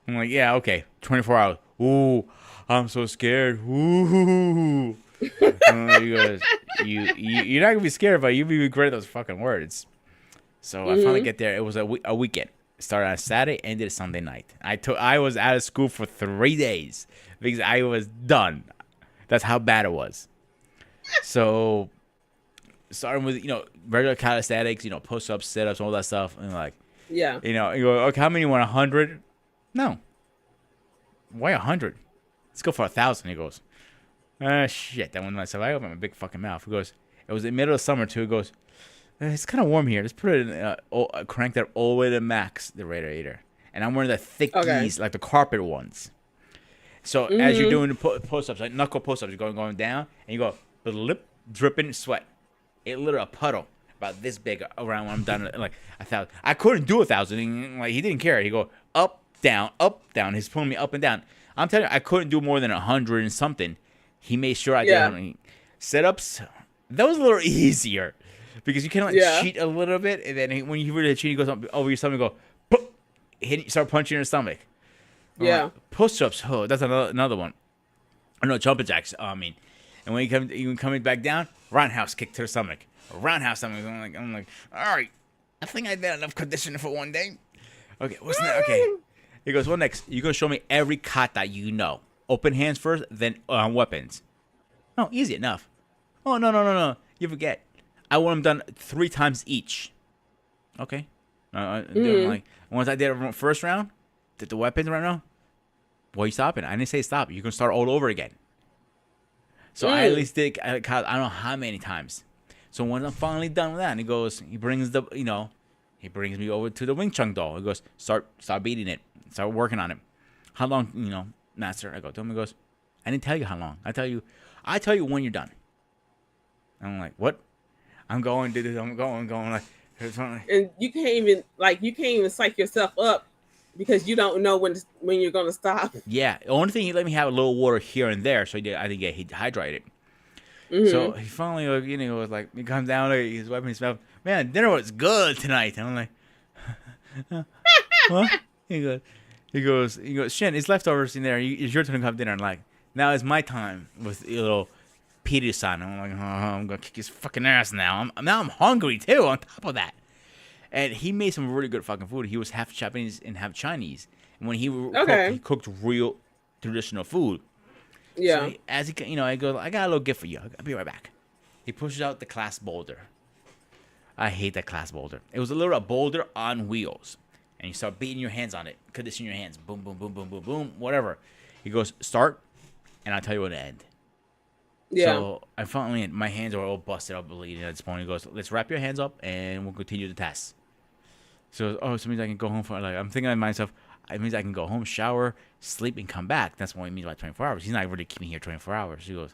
yeah, okay, 24 hours. Ooh, I'm so scared. Ooh. He goes, you're not gonna be scared, but you'll be regretting those fucking words. So I finally get there. It was a weekend. It started on Saturday, ended Sunday night. I was out of school for 3 days because I was done. That's how bad it was. So starting with regular calisthenics, push ups, sit ups, all that stuff, and like you go, okay, how many you want? 100? No. Why 100? Let's go for 1,000. He goes, shit, that one myself. I opened my big fucking mouth. He goes, it was the middle of summer too. He goes, it's kind of warm here. Let's put it in, crank that all the way to max, the radiator. And I'm wearing the thick knees, like the carpet ones. So as you're doing the push-ups, like knuckle push-ups, you're going down, and you go, the lip dripping sweat. It lit a puddle about this big around when I'm done. Like 1,000. I couldn't do 1,000. And, like he didn't care. He go up, down, up, down. He's pulling me up and down. I'm telling you, I couldn't do more than 100 and something. He made sure I did sit-ups. That was a little easier because you can cheat a little bit, and then when you really cheat, he goes over your stomach, and go, poof, start punching your stomach. Push-ups. Oh, that's another one. Oh, no, jumping jacks. And when you coming back down, roundhouse kick to the stomach. Roundhouse stomach. I'm like, all right, I think I did enough conditioning for one day. Okay, what's next? Okay, he goes, what next? You're gonna show me every kata you know. Open hands first, then weapons. No, easy enough. Oh, no. You forget. I want them done 3 times each. Okay. Like once I did the first round, did the weapons right now. Why are you stopping? I didn't say stop. You can start all over again. So I at least did. I don't know how many times. So when I'm finally done with that, and he brings me over to the Wing Chun doll. He goes, start beating it. Start working on it. How long, master? I go to him. He goes, I didn't tell you how long. I tell you when you're done. I'm like, what? I'm going to this. I'm going like. And you can't even psych yourself up because you don't know when you're gonna stop. Yeah, the only thing he let me have a little water here and there, so I didn't get dehydrated. So he finally, was like, he comes down, he's wiping his mouth. Man, dinner was good tonight. And I'm like, what? He goes, He goes, Shin, it's leftovers in there. It's your turn to have dinner. I'm like, now it's my time with little Peter-san. I'm like, oh, I'm gonna kick his fucking ass now. I'm hungry too. On top of that, and he made some really good fucking food. He was half Japanese and half Chinese. And when he cooked real traditional food. Yeah. So as he, I go, I got a little gift for you. I'll be right back. He pushes out the glass boulder. I hate that glass boulder. It was a little boulder on wheels. And you start beating your hands on it. Condition your hands. Boom, boom, boom, boom, boom, boom. Whatever. He goes, start, and I'll tell you when to end. Yeah. So I finally, my hands are all busted up, bleeding at this point. He goes, let's wrap your hands up, and we'll continue the test. So, so it means I can go home for, like, I'm thinking to myself, it means I can go home, shower, sleep, and come back. That's what he means by 24 hours. He's not really keeping me here 24 hours. He goes,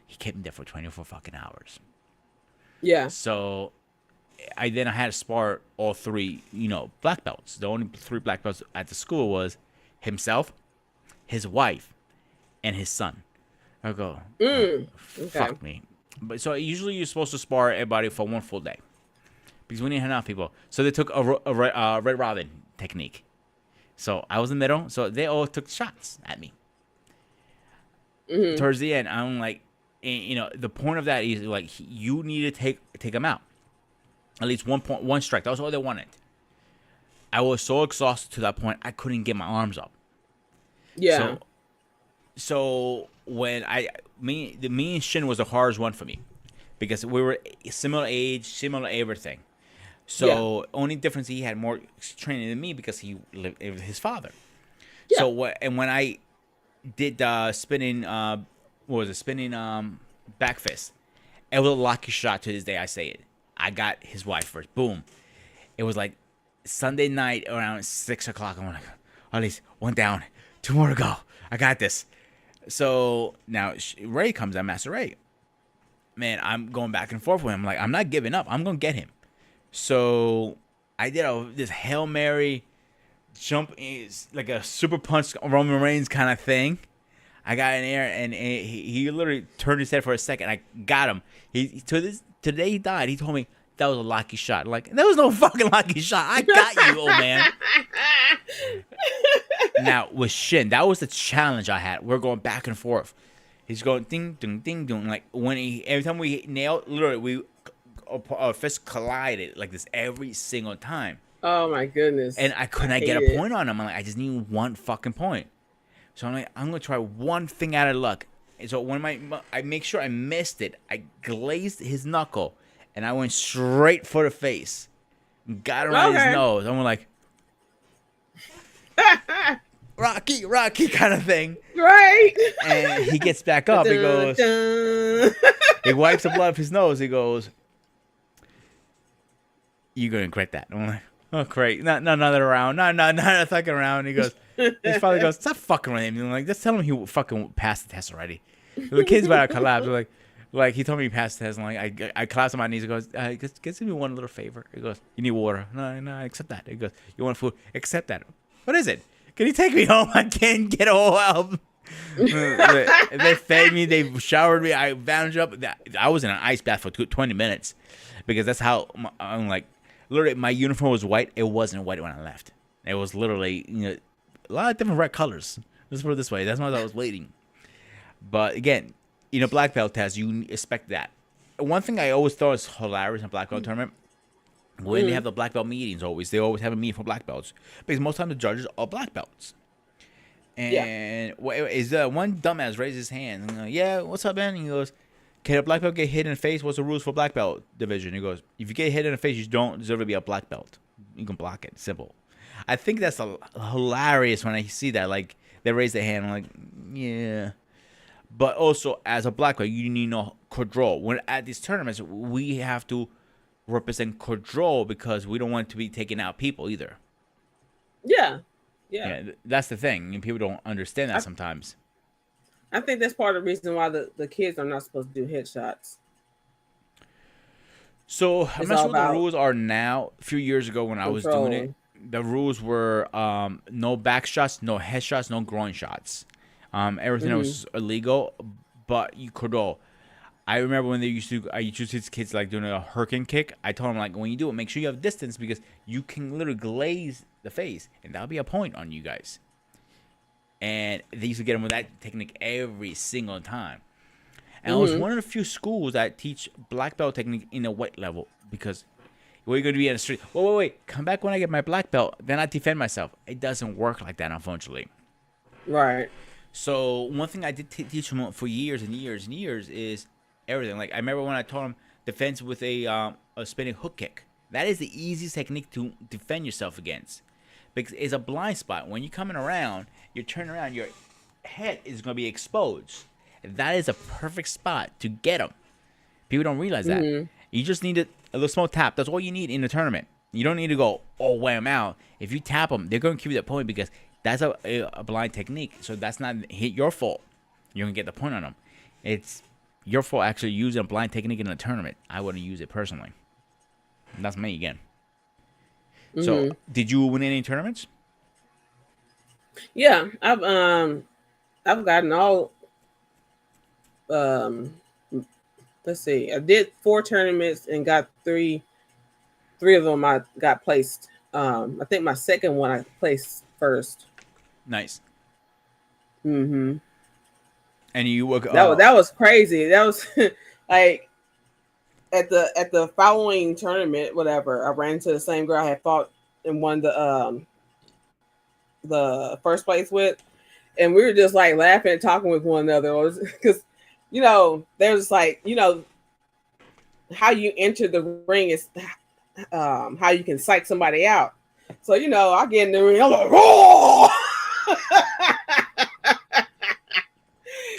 he kept me there for 24 fucking hours. Yeah. So I had to spar all three, black belts. The only three black belts at the school was himself, his wife, and his son. I go, fuck me. But so usually you're supposed to spar everybody for one full day because we didn't have enough people. So they took a Red Robin technique. So I was in the middle. So they all took shots at me. Towards the end, I'm like, the point of that is like you need to take them out. At least one strike. That was all they wanted. I was so exhausted to that point, I couldn't get my arms up. Yeah. So when me and Shin was the hardest one for me because we were similar age, similar everything. So only difference, he had more training than me because he lived with his father. Yeah. So when I did spinning, spinning back fist, it was a lucky shot to this day. I say it. I got his wife first. Boom. It was like Sunday night around 6 o'clock. I'm like, at least one down, two more to go. I got this. So now Ray comes out, Master Ray. Man, I'm going back and forth with him. Like, I'm not giving up. I'm going to get him. So I did this Hail Mary jump, is like a super punch Roman Reigns kind of thing. I got in there and he literally turned his head for a second. I got him. Today he died. He told me that was a lucky shot. Like, that was no fucking lucky shot. I got you, old man. Now with Shin, that was the challenge I had. We're going back and forth. He's going ding, ding, ding, ding. Like every time we nailed, literally our fists collided like this every single time. Oh my goodness! And I couldn't get a point on him. I'm like, I just need one fucking point. So I'm like, I'm gonna try one thing out of luck. And so when I make sure I missed it, I glazed his knuckle, and I went straight for the face, got around his nose. I'm like, Rocky kind of thing. Right. And he gets back up. He goes, he wipes the blood off his nose. He goes, you're going to regret that. I'm like, oh, great. Not another round. Not a second round. He goes, his father goes, stop fucking with him. I'm like, just tell him he fucking passed the test already. The kid's about to collapse. Like he told me he passed the test. And like, I collapsed on my knees. He goes, give me one little favor. He goes, you need water. No, I accept that. He goes, you want food? Accept that. What is it? Can you take me home? I can't get all help. They fed me. They showered me. I bandaged up. I was in an ice bath for 20 minutes because that's how I'm like. Literally, my uniform was white. It wasn't white when I left. It was literally, a lot of different red colors. Let's put it this way. That's why I was waiting. But again, black belt test, you expect that. One thing I always thought was hilarious in a black belt tournament, when they have the black belt meetings, they always have a meeting for black belts because most time the judges are black belts. And is one dumbass raises his hand? And yeah, what's up, man? And he goes, can a black belt get hit in the face? What's the rules for black belt division? He goes, if you get hit in the face, you don't deserve to be a black belt. You can block it. Simple. I think that's hilarious when I see that. Like, they raise their hand. I'm like, yeah. But also, as a black belt, you need no control. When at these tournaments, we have to represent control because we don't want to be taking out people either. Yeah. That's the thing. And people don't understand that sometimes. I think that's part of the reason why the kids are not supposed to do headshots. So I'm not sure what the rules are now. A few years ago when I was doing it, the rules were no back shots, no headshots, no groin shots. Everything was illegal, but you could go. I remember when I used to see kids like doing a hurricane kick. I told them, like, when you do it, make sure you have distance because you can literally glaze the face, and that'll be a point on you guys. and they used to get them with that technique every single time. And I was Mm-hmm. one of the few schools that teach black belt technique in a white level because we're going to be in the street. Wait. Come back when I get my black belt. Then I defend myself. It doesn't work like that, unfortunately. Right. So one thing I did teach them for years and years and years is everything. Like I remember when I taught them defense with a spinning hook kick. That is the easiest technique to defend yourself against because it's a blind spot. When you're coming around, you're turning around, your head is going to be exposed. That is a perfect spot to get them. People don't realize that. Mm-hmm. You just need a little small tap. That's all you need in a tournament. You don't need to go all wham out. If you tap them, they're going to give you that point because that's a blind technique. So that's not your fault. You're going to get the point on them. It's your fault actually using a blind technique in a tournament. I wouldn't use it personally. That's me again. Mm-hmm. So, did you win any tournaments? Yeah, I've gotten all. Um, let's see. I did 4 tournaments and got 3. 3 of them I got placed. I think my second one I placed first. Nice. Mm-hmm. And you were That was crazy. That was like at the following tournament, whatever. I ran into the same girl I had fought and won the first place with, and we were just like laughing and talking with one another because there's like how you enter the ring is how you can psych somebody out. So I get in the ring, I'm like, oh!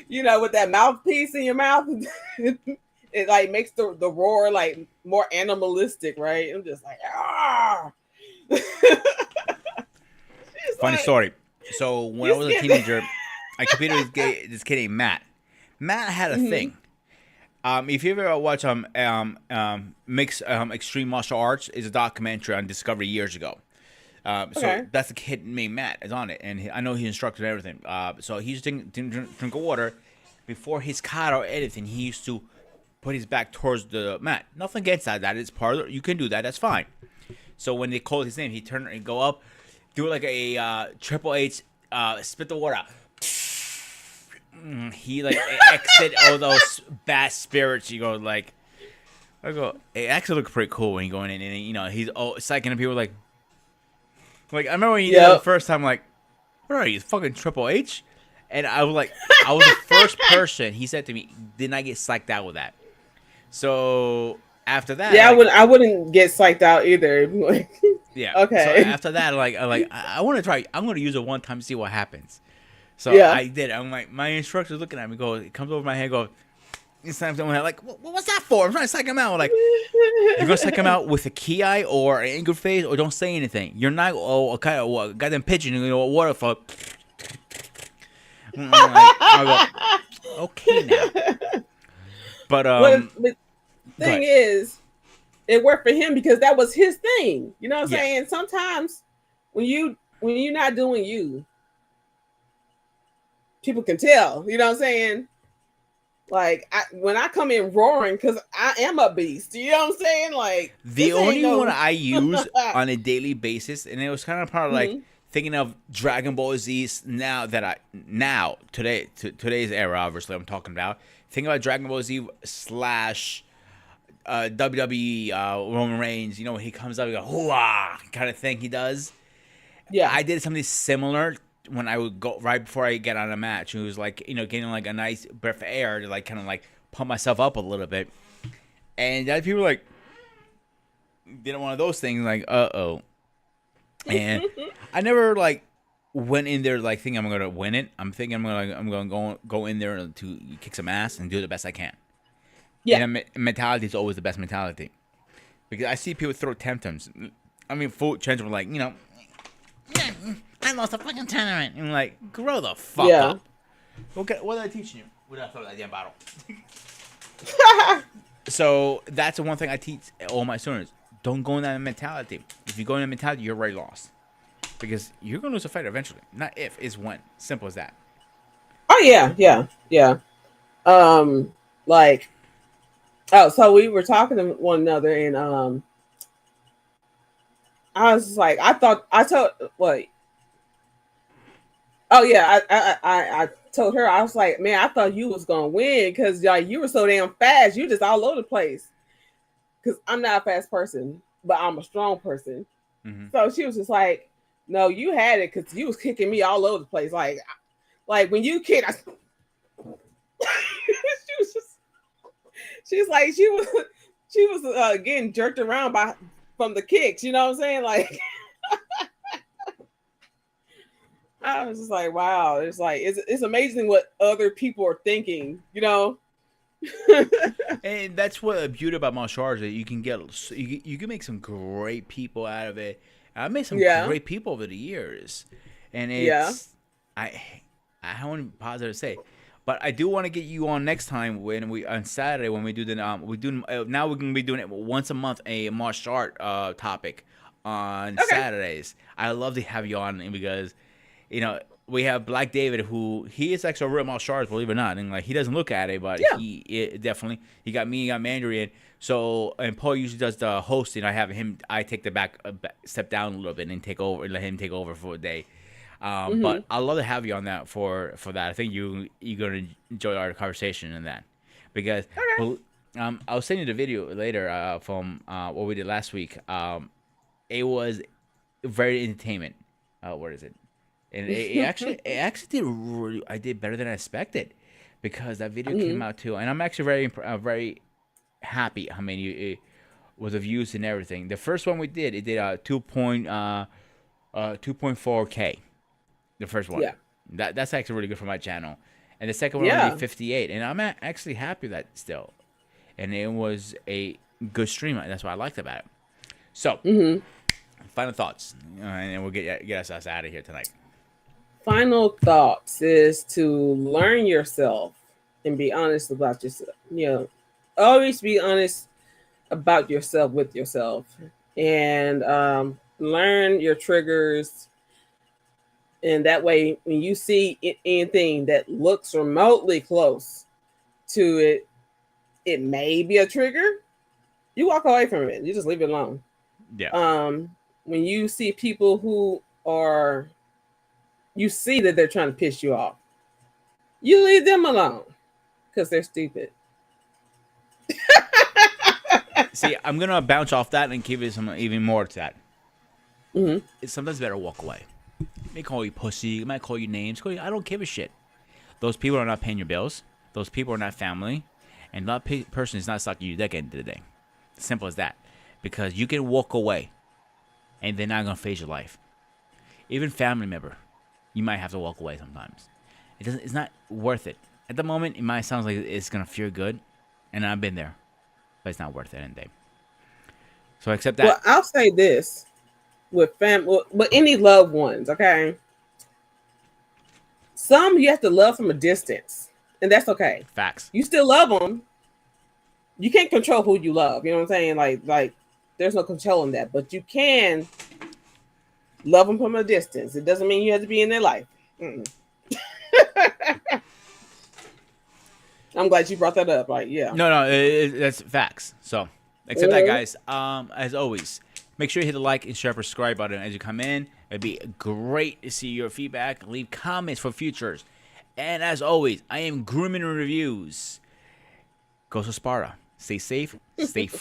With that mouthpiece in your mouth, it like makes the roar like more animalistic, right? I'm just like, ah. Funny story. So when I was a teenager, I competed with this kid named Matt. Matt had a thing. If you ever watch Mixed Extreme Martial Arts, is a documentary on Discovery years ago. So that's the kid named Matt is on it, and I know he instructed everything. So he used to drink water before his kata or anything. He used to put his back towards the mat. Nothing against that. That is part of it. You can do that. That's fine. So when they called his name, he turned and go up, do like a Triple H, spit the water out. He like exit all those bad spirits. You go like, it actually looked pretty cool when you go in and he's psyching people like I remember when he did it the first time, like, what are you, fucking Triple H? And I was like, I was the first person, he said to me, did not get psyched out with that. So after that, I wouldn't get psyched out either. Yeah. Okay. So after that, I want to try. I'm going to use it one time to see what happens. So I did. I'm like, my instructor's looking at me. It comes over my head. It's time someone like, what's that for? I'm trying to psych him out. Like, you're gonna psych him out with a key eye or an angry face, or don't say anything. You're not goddamn pigeon, water for. I go, okay now. But the thing is, it worked for him because that was his thing. You know what I'm saying? Sometimes when you're not doing you, people can tell. You know what I'm saying? Like when I come in roaring, because I am a beast. You know what I'm saying? Like the only one I use on a daily basis, and it was kind of part of like thinking of Dragon Ball Z today's era. Obviously, I'm talking about thinking about Dragon Ball Z / WWE Roman Reigns. He comes up, he goes hoo-ah kind of thing. He does. Yeah, I did something similar when I would go right before I get on a match. It was like, getting like a nice breath of air to like kind of like pump myself up a little bit. And that people like did one of those things like, uh-oh. And I never like went in there like thinking I'm going to win it. I'm thinking I'm going to go in there to kick some ass and do the best I can. Yeah. And mentality is always the best mentality. Because I see people throw tantrums. I mean, full tantrums like, I lost a fucking tournament. And like, grow the fuck up. Okay, what are they teaching you? What did I throw that damn bottle? So that's the one thing I teach all my students. Don't go in that mentality. If you go in that mentality, you're already lost. Because you're going to lose a fight eventually. Not if, it's when. Simple as that. Oh, yeah. So we were talking to one another, and I was like, I told, Oh yeah, I told her, I was like, man, I thought you was gonna win because like you were so damn fast. You just all over the place. Because I'm not a fast person, but I'm a strong person. Mm-hmm. So she was just like, no, you had it because you was kicking me all over the place. Like when you kick, she was just, she's like, she was getting jerked around by from the kicks. You know what I'm saying? Like, I was just like, wow. It's like it's amazing what other people are thinking. You know? And that's what the beauty about martial arts is. You can get you can make some great people out of it. I made some Yeah, great people over the years, and yeah. it's I I have one positive to say, but I do want to get you on next time when we on Saturday when we do the we do now we're gonna be doing it once a month a martial art topic on Okay. Saturdays. I love to have you on because you know, we have Black David, who he is actually a real martial artist, believe it or not, and like he doesn't look at it, but Yeah. definitely he got me, he got Mandarin. So and Paul usually does the hosting. I have him. I take the step down a little bit and take over, and let him take over for a day. Mm-hmm. But I'd love to have you on that for that. I think you're gonna enjoy our conversation in that because Okay. I'll send you the video later from what we did last week. It was very entertainment. What is it? And it actually did really, I did better than I expected because that video came Mm-hmm. out too, and I'm actually very happy how many with the views and everything. The first one we did, it did 2.4K. The first one, Yeah. that's actually really good for my channel, and the second one only did Yeah. 58, and I'm actually happy with that still, and it was a good stream. That's what I liked about it. So, Mm-hmm. final thoughts, and we'll get us out of here tonight. Final thoughts is to learn yourself and be honest about yourself. You know, always be honest about yourself with yourself, and learn your triggers. And that way, when you see anything that looks remotely close to it, it may be a trigger. You walk away from it. You just leave it alone. Yeah. Um, when you see people who are, you see that they're trying to piss you off, you leave them alone because they're stupid. See, I'm gonna bounce off that and give you some even more to that. Mm-hmm. It's sometimes better walk away. They call you pussy. They might call you names. I don't give a shit. Those people are not paying your bills. Those people are not family, and that person is not sucking you dick at the end of the day. Simple as that. Because you can walk away, and they're not gonna phase your life. Even family member, you might have to walk away sometimes. It doesn't. It's not worth it. At the moment, it might sound like it's gonna feel good, and I've been there, but it's not worth it in the day. So accept Well, that. I'll say this with family, with any loved ones, okay? Some you have to love from a distance, and that's okay. Facts. You still love them. You can't control who you love. You know what I'm saying? Like there's no controlling that, but you can love them from a distance. It doesn't mean you have to be in their life. I'm glad you brought that up. Like, yeah. No, that's facts. So, accept that, guys. As always, make sure you hit the like and share, subscribe button as you come in. It'd be great to see your feedback. Leave comments for futures. And as always, I am grooming reviews. Go to Sparta. Stay safe. Stay fresh.